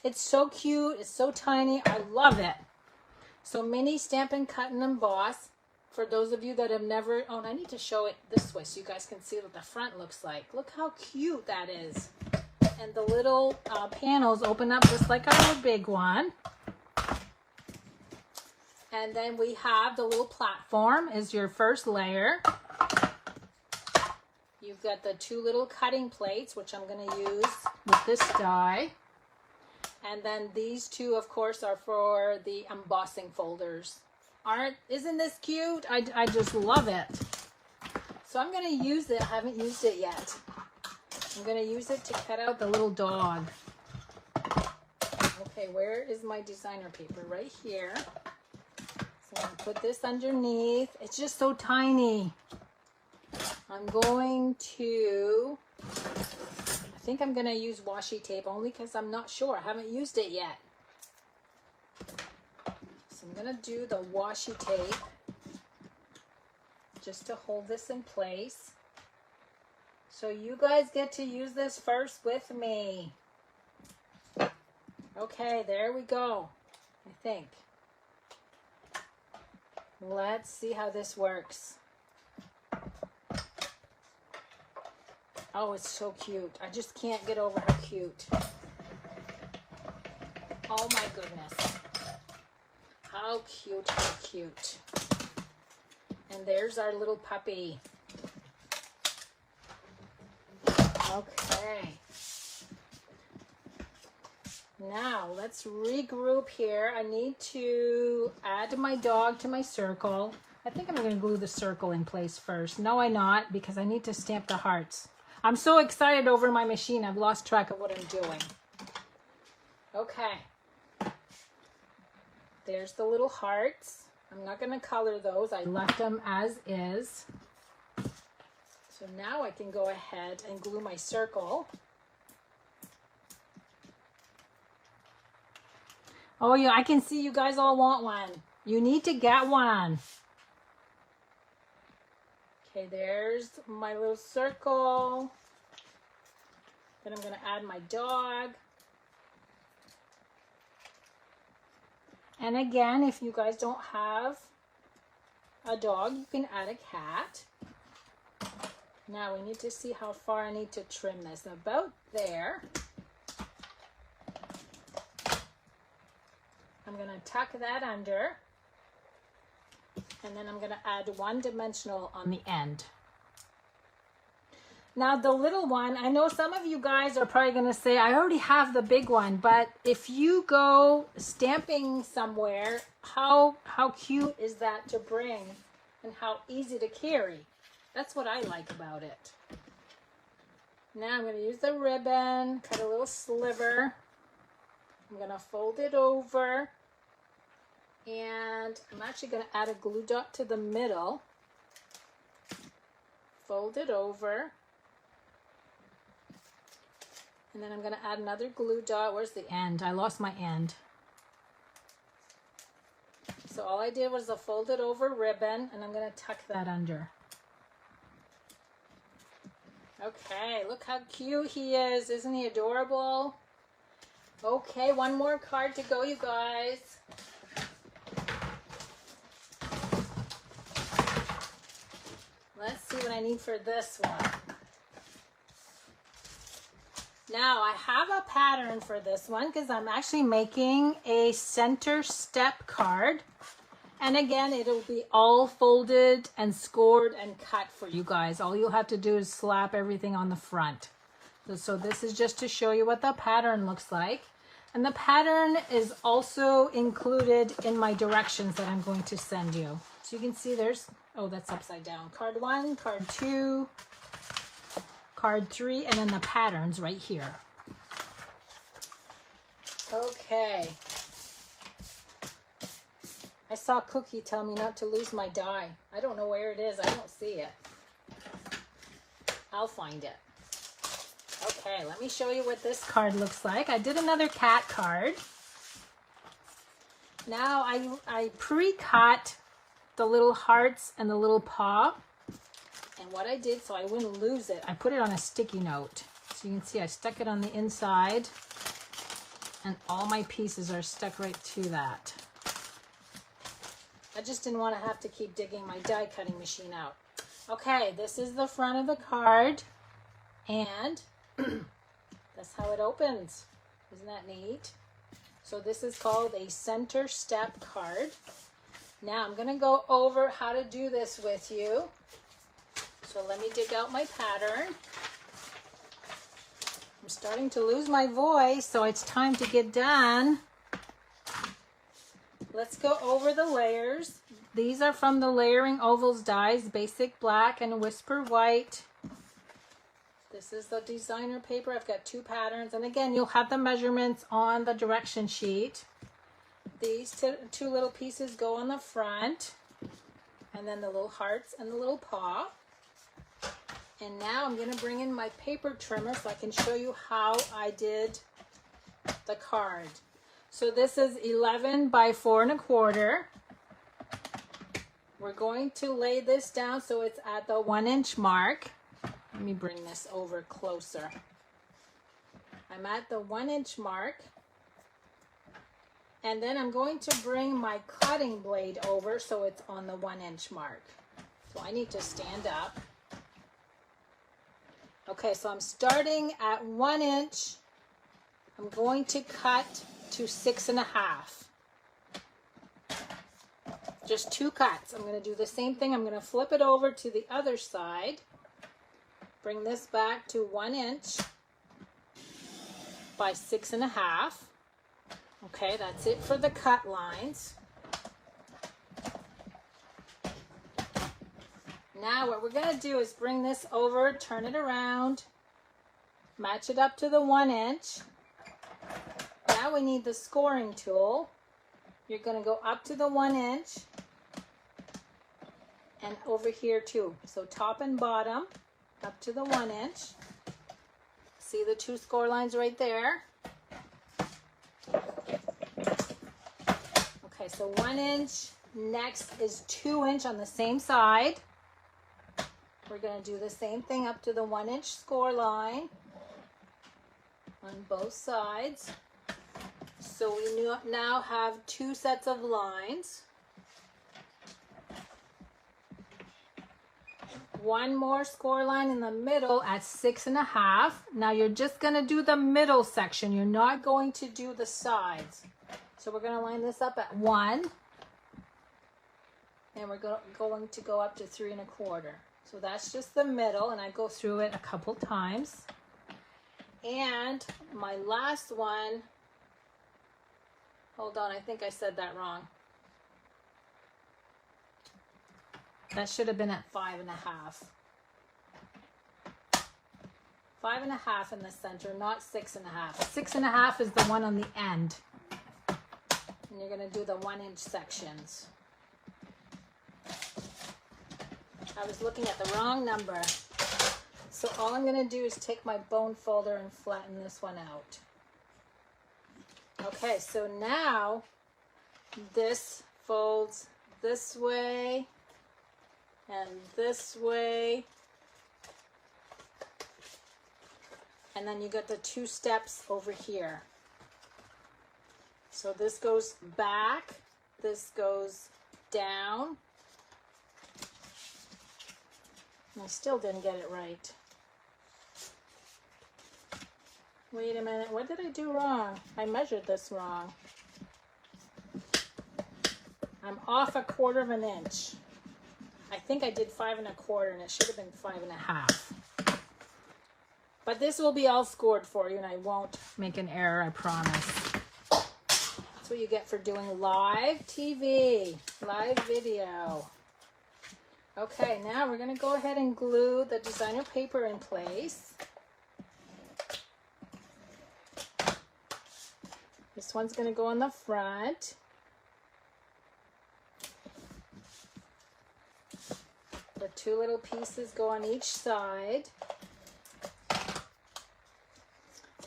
It's so cute. It's so tiny. I love it. So mini Stampin' Cut and Emboss. For those of you that have never... Oh, and I need to show it this way so you guys can see what the front looks like. Look how cute that is. And the little panels open up just like our big one. And then we have the little platform is your first layer. You've got the two little cutting plates, which I'm going to use with this die. And then these two, of course, are for the embossing folders. Isn't this cute? I just love it. So I'm going to use it. I haven't used it yet. I'm going to use it to cut out the little dog. Okay, where is my designer paper? Right here. So I'm going to put this underneath. It's just so tiny. I'm going to... I think I'm going to use washi tape only because I'm not sure. I haven't used it yet. So I'm going to do the washi tape just to hold this in place. So you guys get to use this first with me. Okay, there we go, I think. Let's see how this works. Oh, it's so cute. I just can't get over how cute. Oh my goodness. How cute, how cute. And there's our little puppy. Okay. Now, let's regroup here. I need to add my dog to my circle. I think I'm going to glue the circle in place first. No, I'm not, because I need to stamp the hearts. I'm so excited over my machine, I've lost track of what I'm doing. Okay. There's the little hearts. I'm not going to color those. I left them as is. So now I can go ahead and glue my circle. Oh yeah, I can see you guys all want one. You need to get one. Okay, there's my little circle. Then I'm going to add my dog. And again, if you guys don't have a dog, you can add a cat. Now we need to see how far I need to trim this. About there. I'm going to tuck that under. And then I'm going to add one dimensional on the end. Now the little one, I know some of you guys are probably going to say, I already have the big one, but if you go stamping somewhere, how cute is that to bring and how easy to carry? That's what I like about it. Now I'm going to use the ribbon, cut a little sliver. I'm going to fold it over. And I'm actually going to add a glue dot to the middle. Fold it over. And then I'm going to add another glue dot. Where's the end? I lost my end. So all I did was a folded over ribbon, and I'm going to tuck that under. Okay, look how cute he is. Isn't he adorable? Okay, one more card to go, you guys. need for this one. Now I have a pattern for this one because I'm actually making a center step card. And again, it'll be all folded and scored and cut for you guys. All you'll have to do is slap everything on the front. So this is just to show you what the pattern looks like. And the pattern is also included in my directions that I'm going to send you. So you can see there's, oh, that's upside down. Card 1, card 2, card 3, and then the patterns right here. Okay. I saw Cookie tell me not to lose my die. I don't know where it is. I don't see it. I'll find it. Okay, let me show you what this card looks like. I did another cat card. Now I pre-cut the little hearts and the little paw. And what I did, so I wouldn't lose it, I put it on a sticky note. So you can see I stuck it on the inside. And all my pieces are stuck right to that. I just didn't want to have to keep digging my die cutting machine out. Okay, this is the front of the card. And that's how it opens. Isn't that neat? So this is called a center step card. Now I'm going to go over how to do this with you. So let me dig out my pattern. I'm starting to lose my voice, so it's time to get done. Let's go over the layers. These are from the Layering Ovals dies, Basic Black and Whisper White. This is the designer paper. I've got 2 patterns. And again, you'll have the measurements on the direction sheet. These two little pieces go on the front. And then the little hearts and the little paw. And now I'm going to bring in my paper trimmer so I can show you how I did the card. So this is 11 by 4 1/4. We're going to lay this down so it's at the 1-inch mark. Let me bring this over closer. I'm at the 1-inch mark. And then I'm going to bring my cutting blade over so it's on the 1-inch mark. So I need to stand up. Okay, so I'm starting at 1 inch. I'm going to cut to 6 1/2. Just 2 cuts. I'm going to do the same thing. I'm going to flip it over to the other side. Bring this back to 1 inch by 6 1/2. Okay, that's it for the cut lines. Now what we're going to do is bring this over, turn it around, match it up to the 1 inch. Now we need the scoring tool. You're going to go up to the 1 inch and over here too. So top and bottom up to the 1 inch. See the 2 score lines right there? Okay, so 1 inch. Next is 2 inch on the same side. We're going to do the same thing up to the 1 inch score line on both sides. So we now have 2 sets of lines. 1 more score line in the middle at 6 1/2. Now you're just going to do the middle section. You're not going to do the sides. So we're going to line this up at 1. And we're going to go up to 3 1/4. So that's just the middle, and I go through it a couple times. And my last one, hold on, I think I said that wrong. That should have been at 5 1/2. 5 1/2 in the center, not 6 1/2. 6 1/2 is the one on the end. And you're going to do the 1 inch sections. I was looking at the wrong number. So all I'm going to do is take my bone folder and flatten this one out. Okay, so now this folds this way and this way. And then you got the 2 steps over here. So this goes back, this goes down. I still didn't get it right. Wait a minute, what did I do wrong? I measured this wrong. I'm off 1/4 of an inch. I think I did 5 1/4 and it should have been 5 1/2. But this will be all scored for you and I won't make an error, I promise. That's what you get for doing live TV, live video. Okay, now we're gonna go ahead and glue the designer paper in place. This one's gonna go on the front. The 2 little pieces go on each side.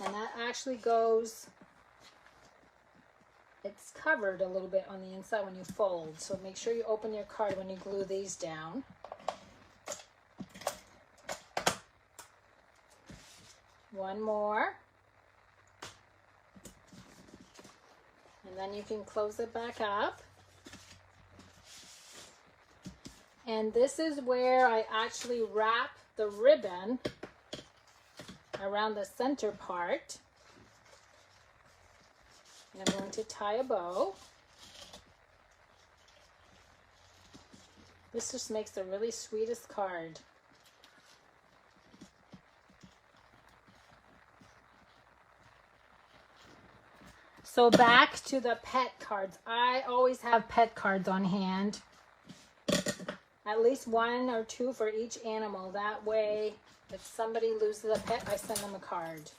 And that actually goes, it's covered a little bit on the inside when you fold. So make sure you open your card when you glue these down. One more. And then you can close it back up. And this is where I actually wrap the ribbon around the center part. And I'm going to tie a bow. This just makes the really sweetest card. So back to the pet cards. I always have pet cards on hand. At least 1 or 2 for each animal. That way, if somebody loses a pet, I send them a card.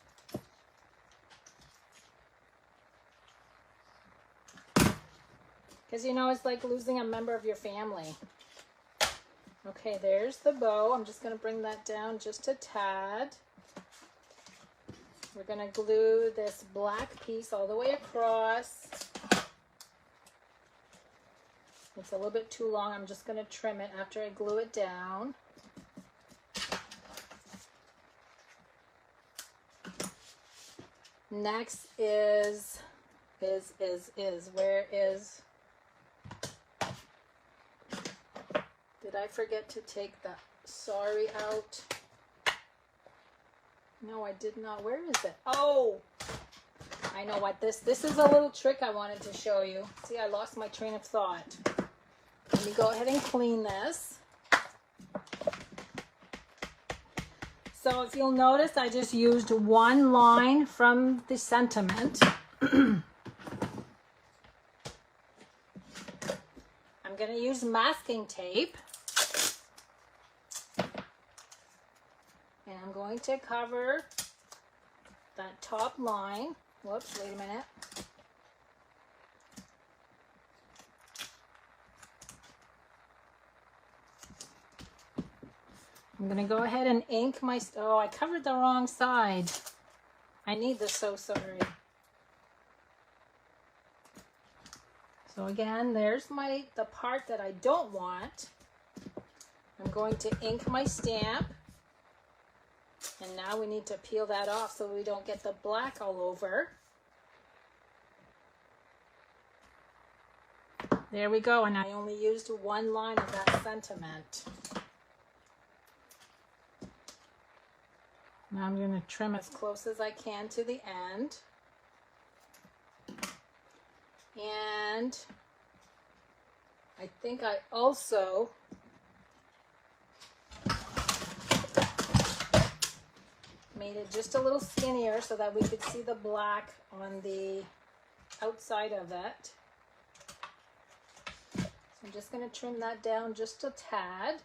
Because you know, it's like losing a member of your family. Okay, there's the bow. I'm just going to bring that down just a tad. We're going to glue this black piece all the way across. It's a little bit too long. I'm just going to trim it after I glue it down. Next is, where is, did I forget to take the sorry out? No, I did not. Where is it? Oh, I know what this is a little trick I wanted to show you. See, I lost my train of thought. Let me go ahead and clean this. So if you'll notice, I just used 1 line from the sentiment. I'm going to use masking tape. And I'm going to cover that top line. Whoops, wait a minute. I'm going to go ahead and ink my, oh, I covered the wrong side. I need this, so sorry. So again, there's the part that I don't want. I'm going to ink my stamp. And now we need to peel that off so we don't get the black all over. There we go, and I only used 1 line of that sentiment. Now I'm going to trim as close as I can to the end. And I think I also made it just a little skinnier so that we could see the black on the outside of it. So I'm just going to trim that down just a tad.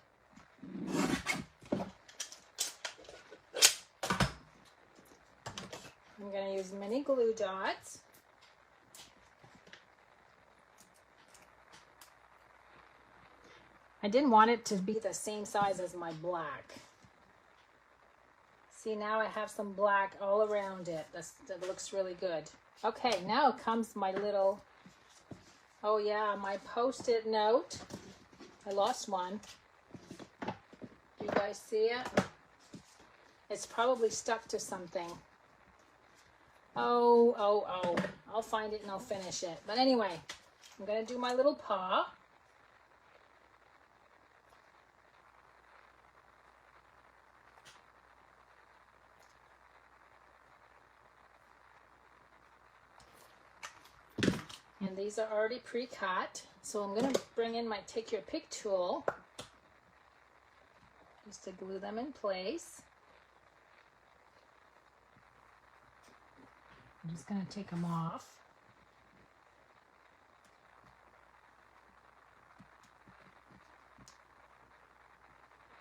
I'm going to use mini glue dots. I didn't want it to be the same size as my black. See, now I have some black all around it. That looks really good. Okay, now comes my little, oh yeah, my Post-it note. I lost one. You guys see it? It's probably stuck to something. Oh. I'll find it and I'll finish it. But anyway, I'm going to do my little paw. And these are already pre-cut. So I'm going to bring in my Take Your Pick tool just to glue them in place. I'm just going to take them off.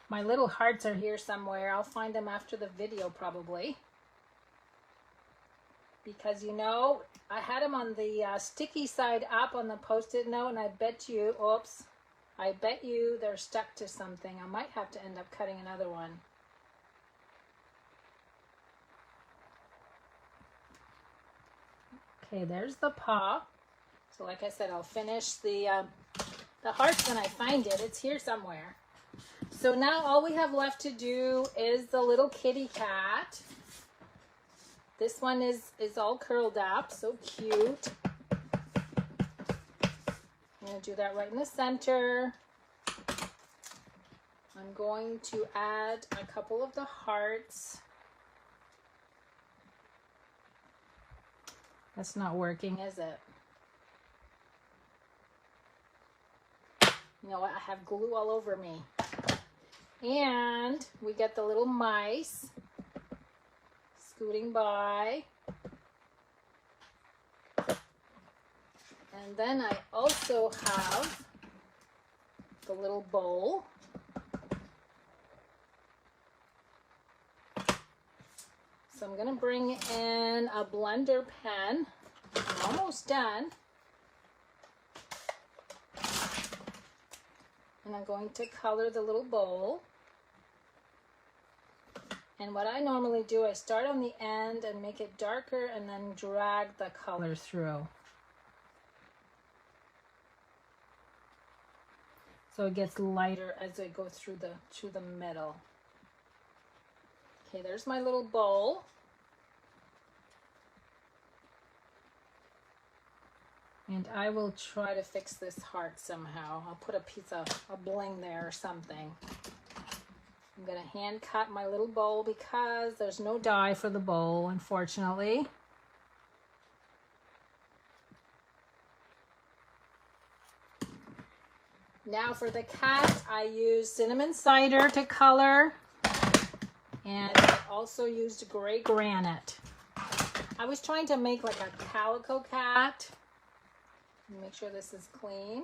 My little hearts are here somewhere. I'll find them after the video probably. Because you know, I had them on the sticky side up on the Post-it note, and I bet you, oops, I bet you they're stuck to something. I might have to end up cutting another one. Okay, there's the paw. So like I said, I'll finish the hearts when I find it. It's here somewhere. So now all we have left to do is the little kitty cat. This one is all curled up, so cute. I'm going to do that right in the center. I'm going to add a couple of the hearts. That's not working, is it? You know what? I have glue all over me. And we get the little mice scooting by. And then I also have the little bowl. So I'm going to bring in a blender pen. I'm almost done. And I'm going to color the little bowl. And what I normally do, I start on the end and make it darker and then drag the color through. So it gets lighter as I go through the middle. Okay, there's my little bowl. And I will try to fix this heart somehow. I'll put a piece of a bling there or something. I'm going to hand cut my little bowl because there's no die for the bowl, unfortunately. Now for the cat, I used cinnamon cider to color, and I also used gray granite. I was trying to make like a calico cat. Make sure this is clean.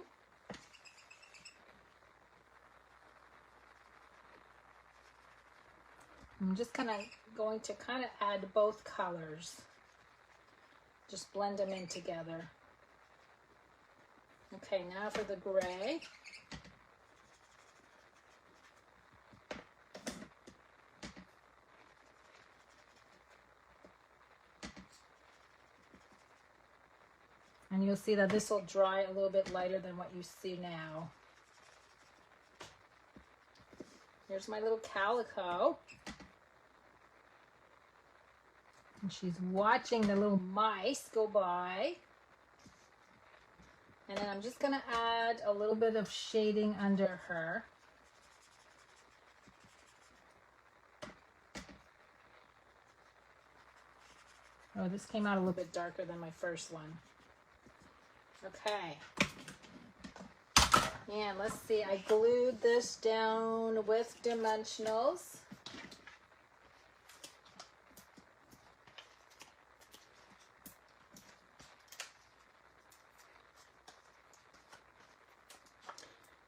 I'm just going to add both colors. Just blend them in together. Okay, now for the gray. And you'll see that this will dry a little bit lighter than what you see now. Here's my little calico. And she's watching the little mice go by. And then I'm just going to add a little bit of shading under her. Oh, this came out a little bit darker than my first one. Okay. And let's see, I glued this down with dimensionals.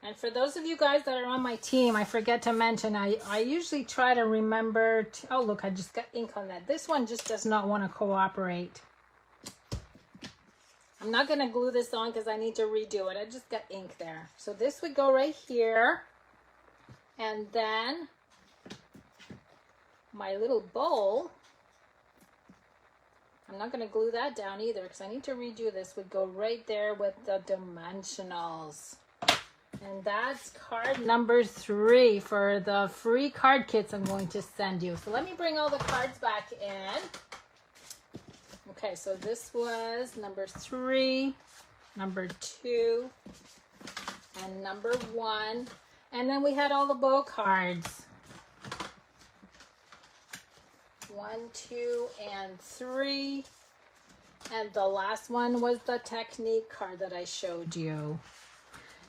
And for those of you guys that are on my team, I forget to mention, I usually try to remember to, oh look, I just got ink on that. This one just does not want to cooperate. I'm not going to glue this on because I need to redo it. I just got ink there. So this would go right here. And then my little bowl, I'm not going to glue that down either because I need to redo this, would go right there with the dimensionals. And that's card number 3 for the free card kits I'm going to send you. So let me bring all the cards back in. Okay, so this was number 3, number 2, and number 1. And then we had all the bow cards. 1, 2, and 3. And the last one was the Technique card that I showed you.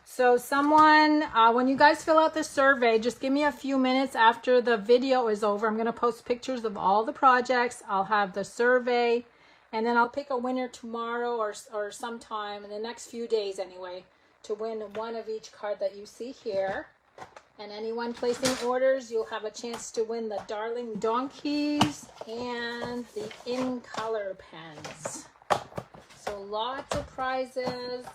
So someone, when you guys fill out the survey, just give me a few minutes after the video is over. I'm going to post pictures of all the projects. I'll have the survey, and then I'll pick a winner tomorrow or sometime in the next few days anyway, to win one of each card that you see here. And anyone placing orders, you'll have a chance to win the Darling Donkeys and the In Color pens. So lots of prizes.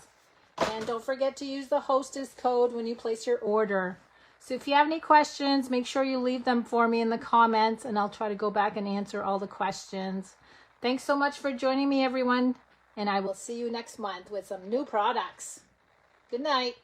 And don't forget to use the hostess code when you place your order. So if you have any questions, make sure you leave them for me in the comments, and I'll try to go back and answer all the questions. Thanks so much for joining me, everyone. And I will see you next month with some new products. Good night.